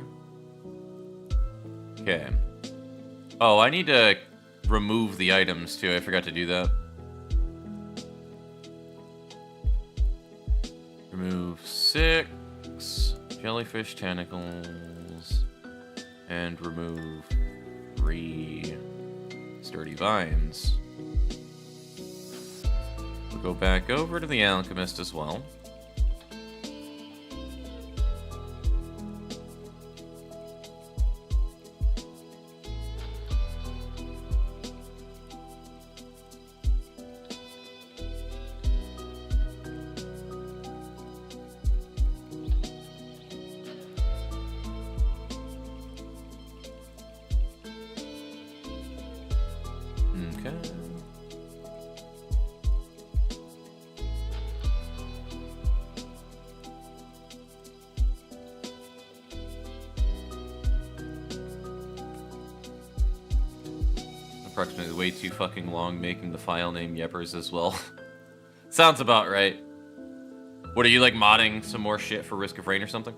Okay. Oh, I need to remove the items too. I forgot to do that. Remove 6 jellyfish tentacles and remove 3 sturdy vines. We'll go back over to the alchemist as well. Okay. Approximately way too fucking long, making the file name Yepers as well. Sounds about right. What, are you like modding some more shit for Risk of Rain or something?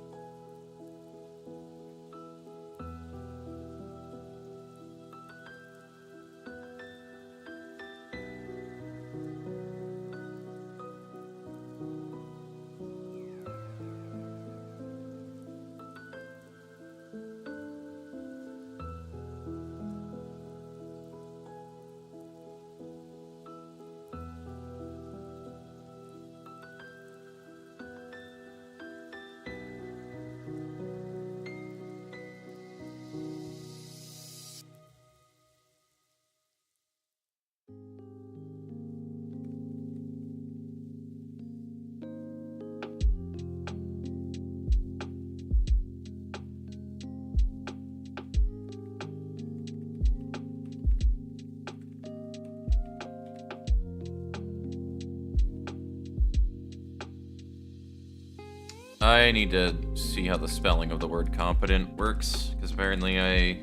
I need to see how the spelling of the word competent works, because apparently is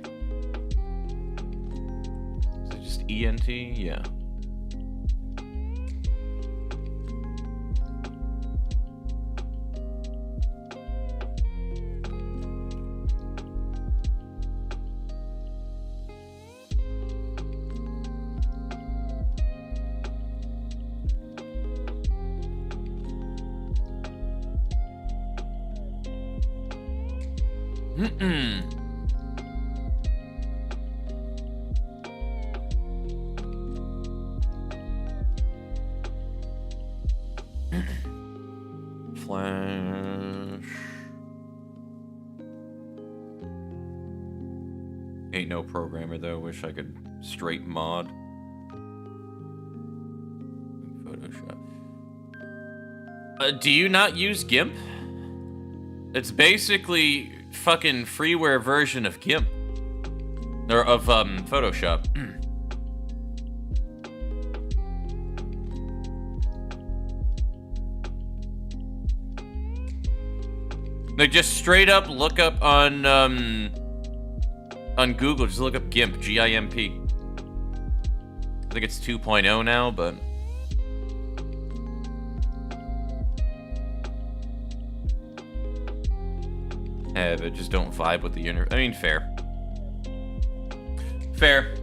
it just ENT? Yeah. Flash. Ain't no programmer though. Wish I could straight mod. Photoshop. Do you not use GIMP? It's basically fucking freeware version of GIMP. Or of Photoshop. Like, just straight up look up on Google, just look up GIMP, G-I-M-P. I think it's 2.0 now, but... Yeah, but just don't vibe with the I mean, fair. Fair.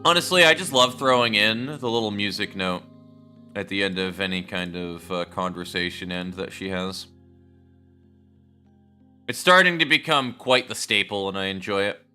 Honestly, I just love throwing in the little music note at the end of any kind of conversation end that she has. It's starting to become quite the staple, and I enjoy it.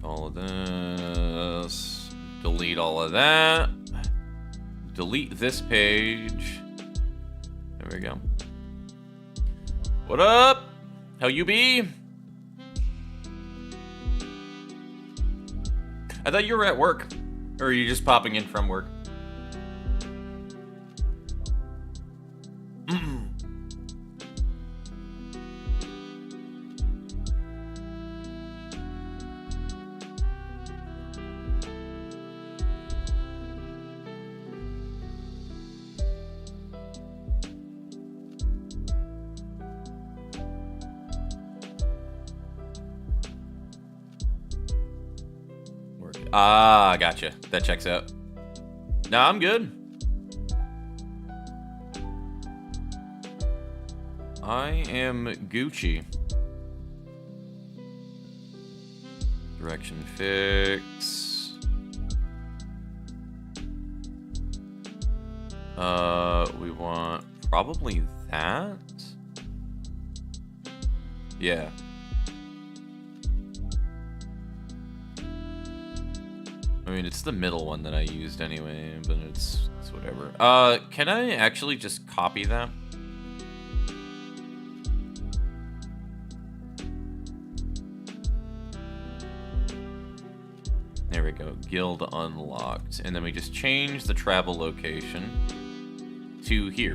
All of this. Delete all of that. Delete this page. There we go. What up? How you be? I thought you were at work. Or are you just popping in from work? Ah, gotcha. That checks out. No, I'm good. I am Gucci. Direction fix. We want probably that. Yeah. I mean, it's the middle one that I used anyway, but it's whatever. Can I actually just copy that? There we go. Guild unlocked. And then we just change the travel location to here.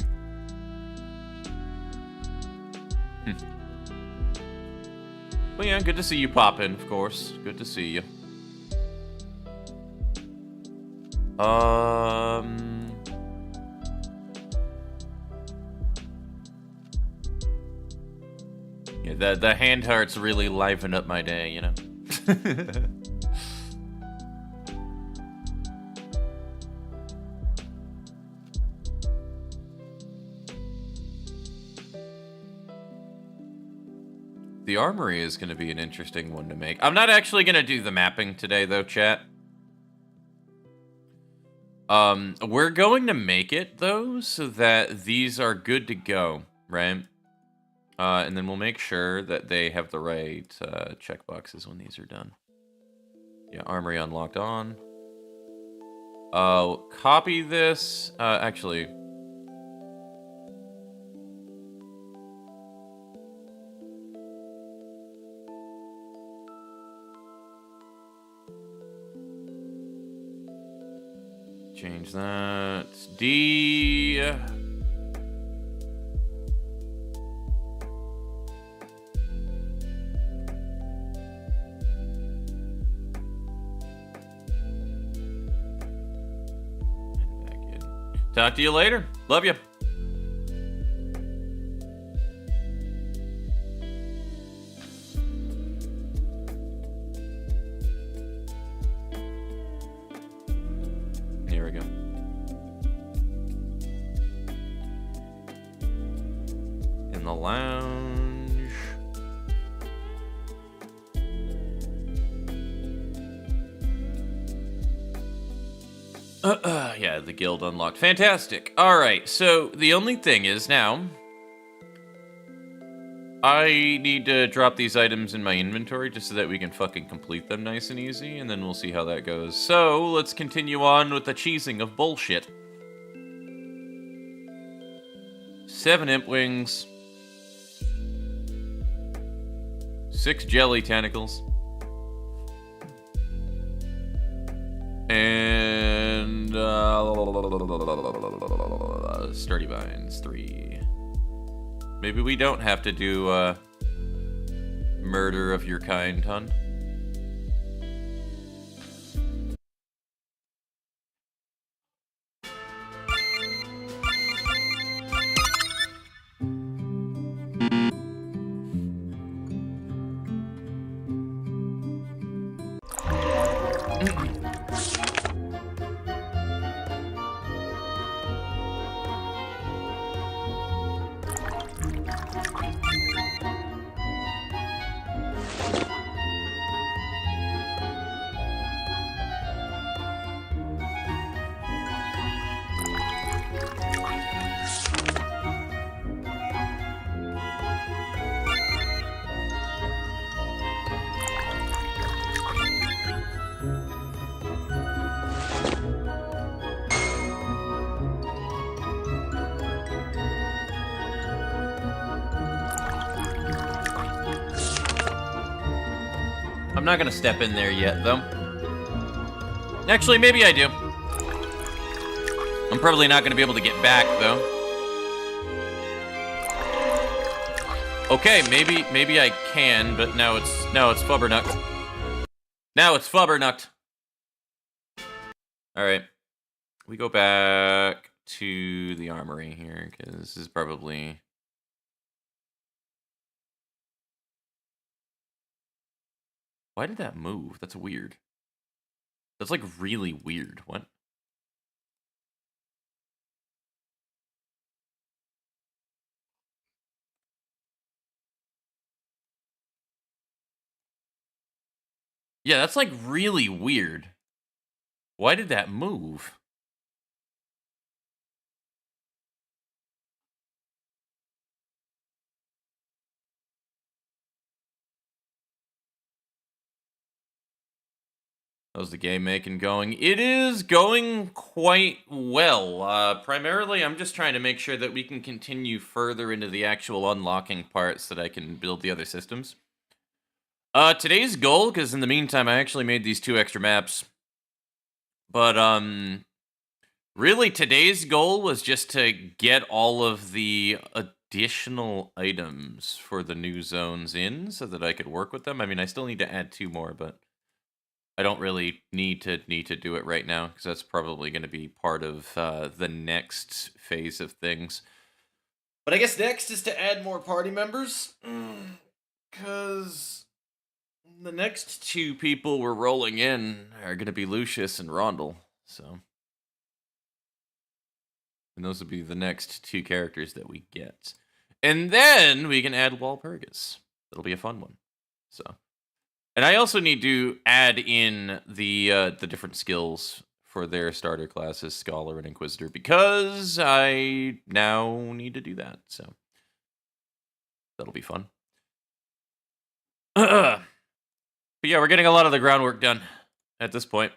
Well, yeah, good to see you pop in, of course. Good to see you. Yeah, the hand hearts really liven up my day, you know? The armory is going to be an interesting one to make. I'm not actually going to do the mapping today, though, chat. We're going to make it, though, so that these are good to go, right? And then we'll make sure that they have the right checkboxes when these are done. Yeah, armory unlocked on. Copy this. Actually... change that. D. Back in. Talk to you later. Love you. Here we go. In the lounge. Yeah, the guild unlocked. Fantastic. All right, so the only thing is now I need to drop these items in my inventory just so that we can fucking complete them nice and easy, and then we'll see how that goes. So, let's continue on with the cheesing of bullshit. 7 imp wings. 6 jelly tentacles. And... sturdy vines, 3. Maybe we don't have to do, murder of your kind, hun. I'm not gonna step in there yet, though. Actually, maybe I do. I'm probably not gonna be able to get back, though. Okay, maybe I can, but now it's Flubbernucked. Now it's Flubbernucked. All right, we go back to the armory here because this is probably. Why did that move? That's weird. That's like really weird. What? Yeah, that's like really weird. Why did that move? How's the game making going? It is going quite well. Primarily, I'm just trying to make sure that we can continue further into the actual unlocking part so that I can build the other systems. Today's goal, because in the meantime, I actually made these 2 extra maps. But, really, today's goal was just to get all of the additional items for the new zones in so that I could work with them. I mean, I still need to add 2 more, but I don't really need to do it right now because that's probably going to be part of the next phase of things. But I guess next is to add more party members because the next 2 people we're rolling in are going to be Lucius and Rondel. So, and those will be the next 2 characters that we get, and then we can add Walpurgis. That'll be a fun one. So. And I also need to add in the different skills for their starter classes, Scholar and Inquisitor, because I now need to do that. So that'll be fun. But yeah, we're getting a lot of the groundwork done at this point.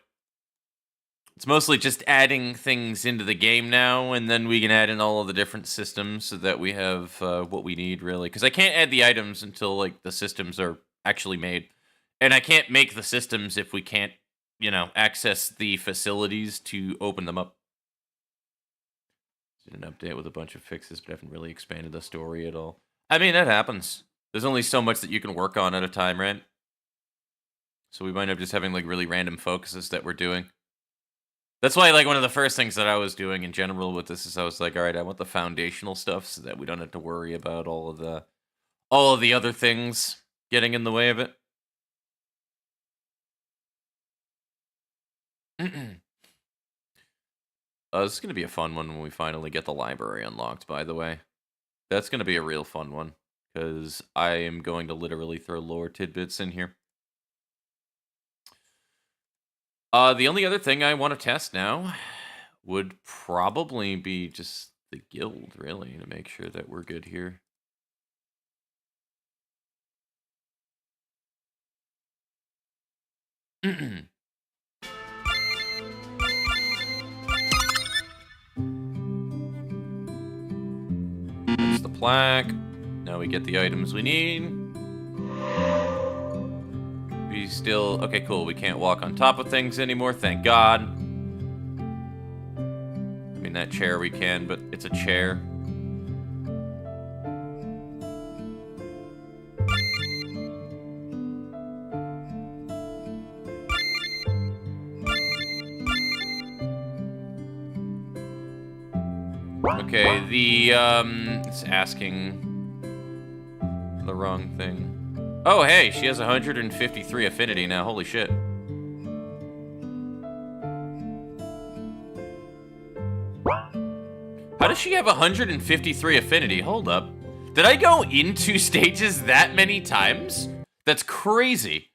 It's mostly just adding things into the game now, and then we can add in all of the different systems so that we have what we need, really. Because I can't add the items until like the systems are actually made. And I can't make the systems if we can't, access the facilities to open them up. Did an update with a bunch of fixes, but haven't really expanded the story at all. I mean, that happens. There's only so much that you can work on at a time, right? So we wind up just having like really random focuses that we're doing. That's why, like, one of the first things that I was doing in general with this is I was like, all right, I want the foundational stuff so that we don't have to worry about all of the other things getting in the way of it. This is going to be a fun one when we finally get the library unlocked, by the way. That's going to be a real fun one, because I am going to literally throw lore tidbits in here. The only other thing I want to test now would probably be just the guild, really, to make sure that we're good here. There's the plaque. Now we get the items we need. We still... Okay, cool. We can't walk on top of things anymore, thank God. I mean, that chair we can, but it's a chair. Okay, it's asking the wrong thing. Oh, hey, she has 153 affinity now. Holy shit. How does she have 153 affinity? Hold up. Did I go into stages that many times? That's crazy.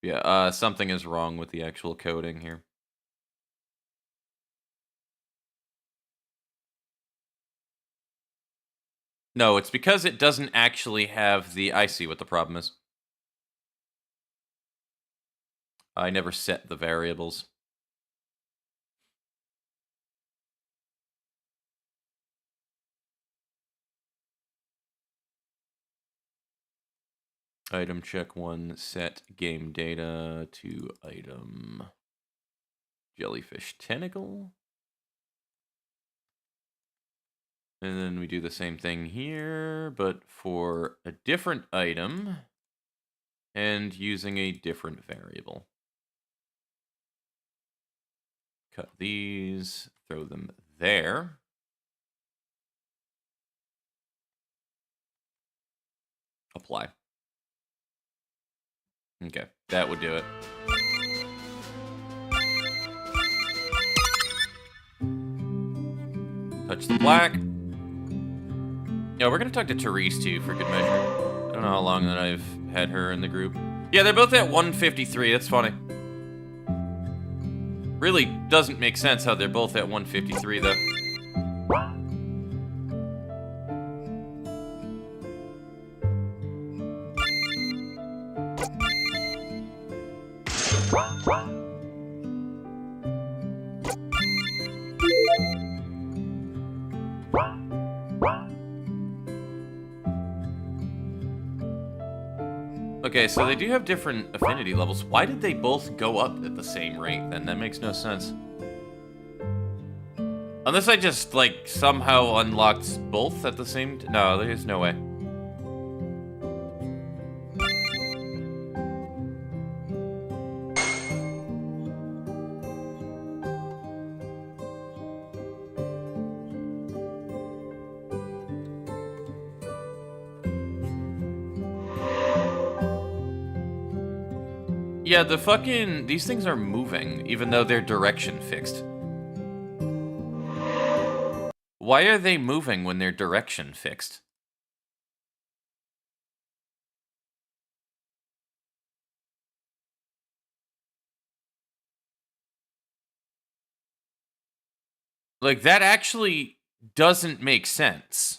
Yeah, something is wrong with the actual coding here. No, it's because it doesn't actually have the... I see what the problem is. I never set the variables. Item check 1, set game data to item jellyfish tentacle. And then we do the same thing here, but for a different item and using a different variable. Cut these, throw them there. Apply. Okay, that would do it. Touch the black. Yeah, we're gonna talk to Therese too, for good measure. I don't know how long that I've had her in the group. Yeah, they're both at 153. That's funny. Really doesn't make sense how they're both at 153 though. Okay, so they do have different affinity levels. Why did they both go up at the same rate then? That makes no sense. Unless I just, like, somehow unlocked both at the same time. No, there's no way. Yeah, the fucking... These things are moving, even though they're direction fixed. Why are they moving when they're direction fixed? Like, that actually doesn't make sense.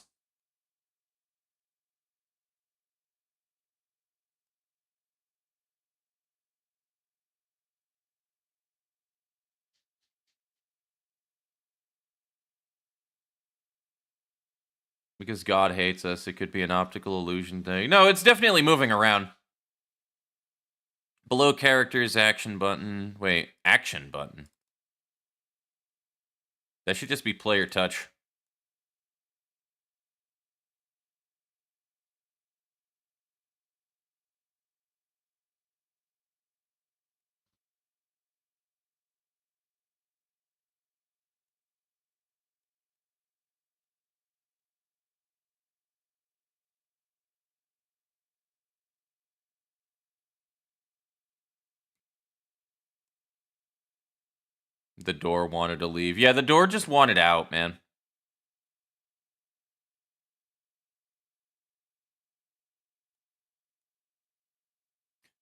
Because God hates us, it could be an optical illusion thing. No, it's definitely moving around. Below characters, action button. Wait, action button. That should just be player touch. The door wanted to leave. Yeah, the door just wanted out, man.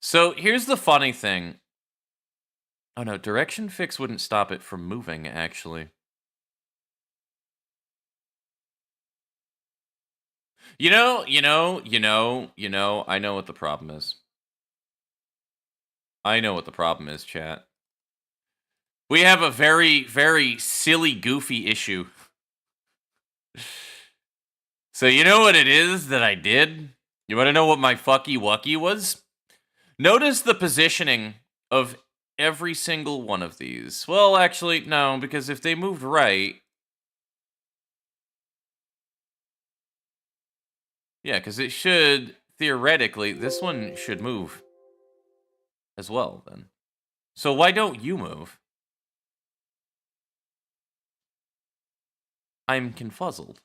So here's the funny thing. Oh no, direction fix wouldn't stop it from moving, actually. I know what the problem is. I know what the problem is, chat. We have a very, very silly, goofy issue. So you know what it is that I did? You want to know what my fucky wucky was? Notice the positioning of every single one of these. Well, actually, no, because if they moved right... Yeah, because it should, theoretically, this one should move as well, then. So why don't you move? I'm confuzzled.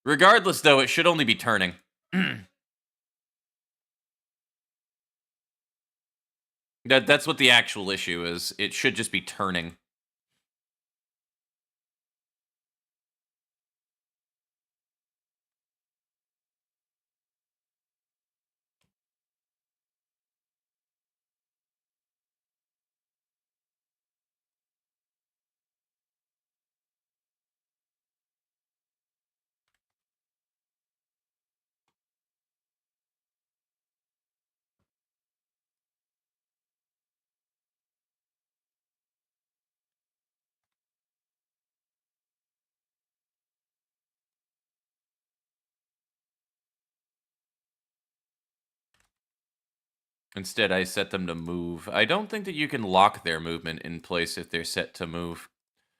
Regardless, though, it should only be turning. That's what the actual issue is. It should just be turning. Instead, I set them to move. I don't think that you can lock their movement in place if they're set to move.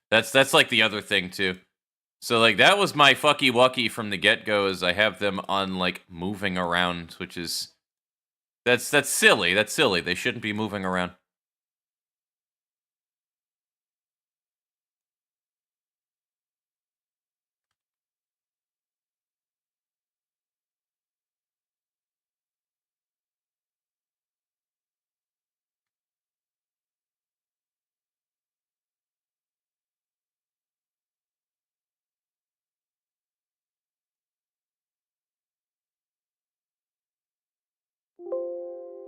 That's like the other thing, too. So, like, that was my fucky wucky from the get-go, is I have them on, like, moving around, which is... That's silly. That's silly. They shouldn't be moving around.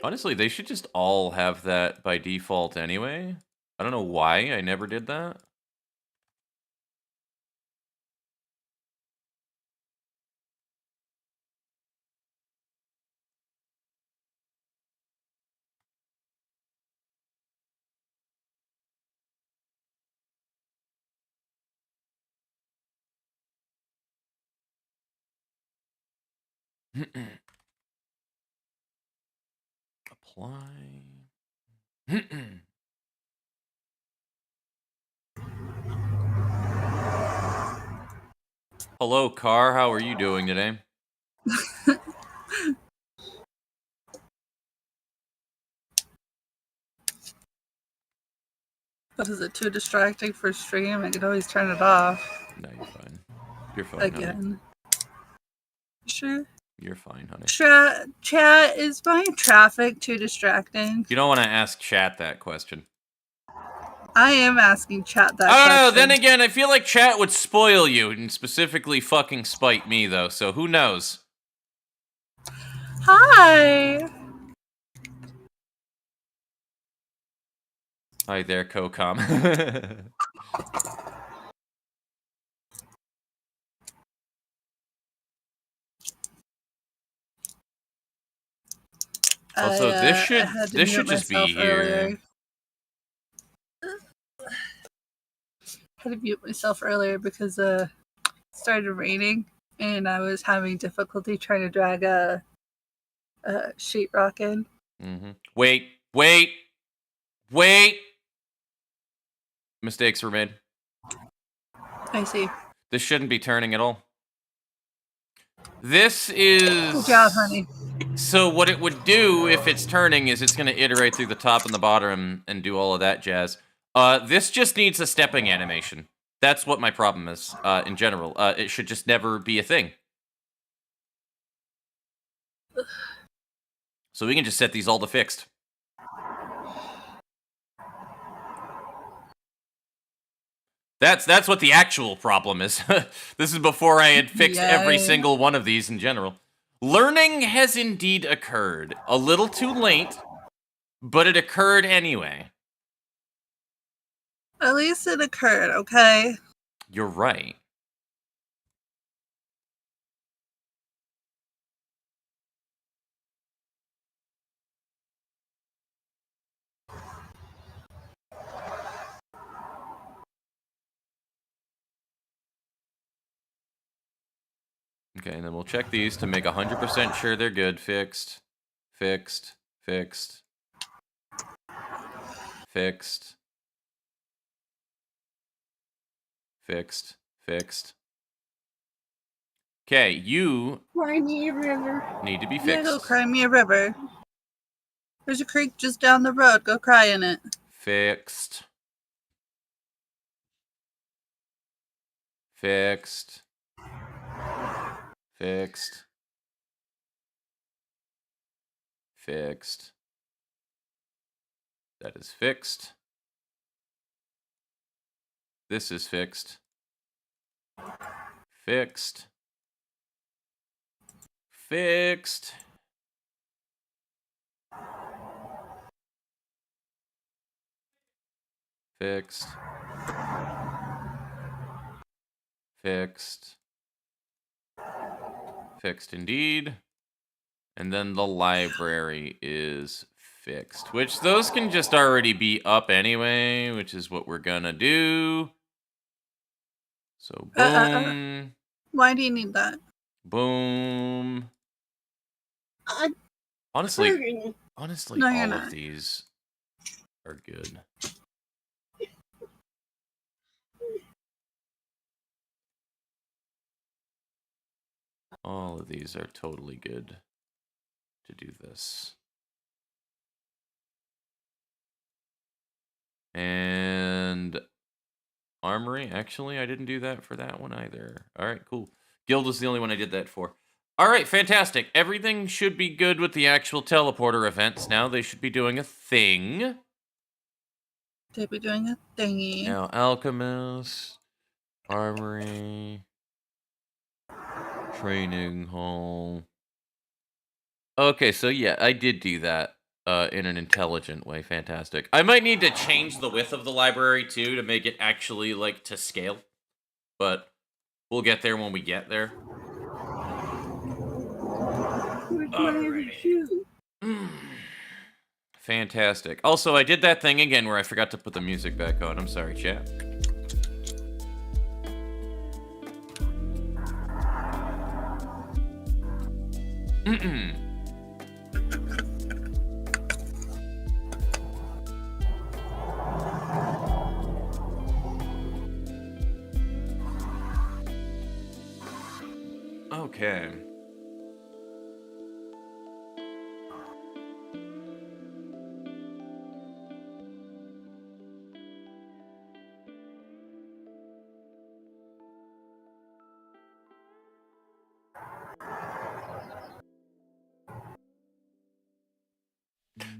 Honestly, they should just all have that by default anyway. I don't know why I never did that. Apply. Hello, Car. How are you doing today? But is it too distracting for stream? I could always turn it off No, you're fine. You're fine, honey. again. Sure. You're fine, honey. Chat, is my traffic too distracting? You don't want to ask chat that question. I am asking chat that I don't know. question. Then again, I feel like chat would spoil you and specifically fucking spite me, though. So who knows? Hi. Hi there, Cocom. Also, this should just be here. I had to mute myself earlier because it started raining and I was having difficulty trying to drag a sheetrock in. Mm-hmm. Wait. Mistakes were made. I see. This shouldn't be turning at all. This is... Good job, honey. So what it would do if it's turning is it's going to iterate through the top and the bottom and do all of that jazz. This just needs a stepping animation. That's what my problem is, in general. It should just never be a thing. So we can just set these all to fixed. That's what the actual problem is. This is before I had fixed every single one of these in general. Learning has indeed occurred. A little too late, but it occurred anyway. At least it occurred, okay? You're right. Okay, and then we'll check these to make 100% sure they're good. Fixed. Fixed. Fixed. Fixed. Fixed. Fixed. Okay, you Cry me a river. need to be Yeah, fixed. go cry me a river. There's a creek just down the road. Go cry in it. Fixed. Fixed. Fixed. Fixed. That is fixed. This is fixed. Fixed. Fixed. Fixed. Fixed. Fixed indeed. And then the library is fixed, which those can just already be up anyway, which is what we're gonna do. So boom. Why do you need that? Boom. I'm Honestly, hurting. No, you're all not. of these are good. All of these are totally good to do this. And Armory, actually, I didn't do that for that one either. All right, cool. Guild was the only one I did that for. All right, fantastic. Everything should be good with the actual teleporter events now. They should be doing a thing. They'd be doing a thingy. Now, Alchemist, Armory, Training Hall. Okay, so yeah, I did do that. in an intelligent way. Fantastic. I might need to change the width of the library too to make it actually like to scale, but we'll get there when we get there. Where's my other Alrighty. shoe? Fantastic. Also, I did that thing again where I forgot to put the music back on. I'm sorry, chat. Okay.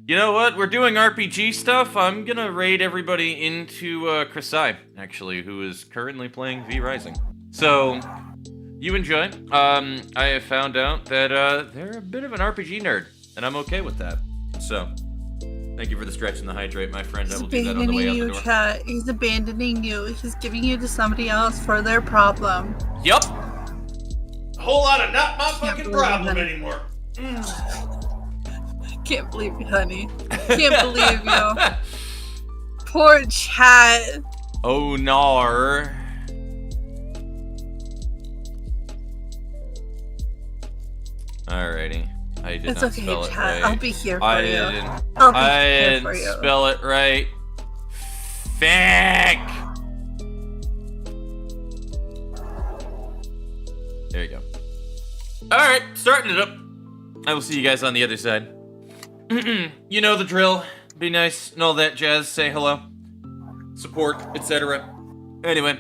You know what? We're doing RPG stuff. I'm gonna raid everybody into Krasai, actually, who is currently playing V Rising. So, you enjoy. I have found out that they're a bit of an RPG nerd, and I'm okay with that. So, thank you for the stretch and the hydrate, my friend. I He's will do that on the way abandoning out the you, door. chat. He's abandoning you. He's giving you to somebody else for their problem. Yup. Whole lot of not my Can't fucking believe problem it. anymore. Can't believe you, honey. Can't believe you. Poor chat. Oh, nar. Alrighty. I did It's not okay, spell it chat. right. I'll be here for I you. didn't. I'll be I here didn't for you. spell it right. Fuck. There you go. Alright, starting it up. I will see you guys on the other side. You know the drill. Be nice and all that jazz. Say hello. Support, etc. Anyway.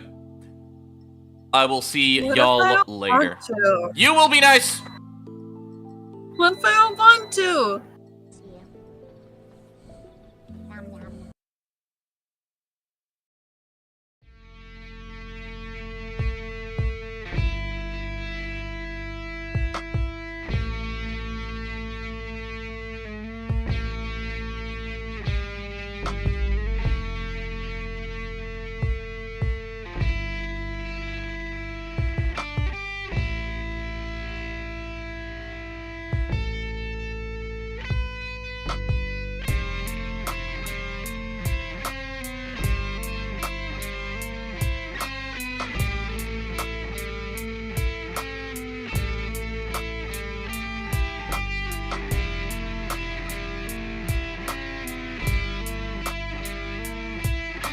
I will see What if I y'all don't later. want to? You will be nice! What if I don't want to?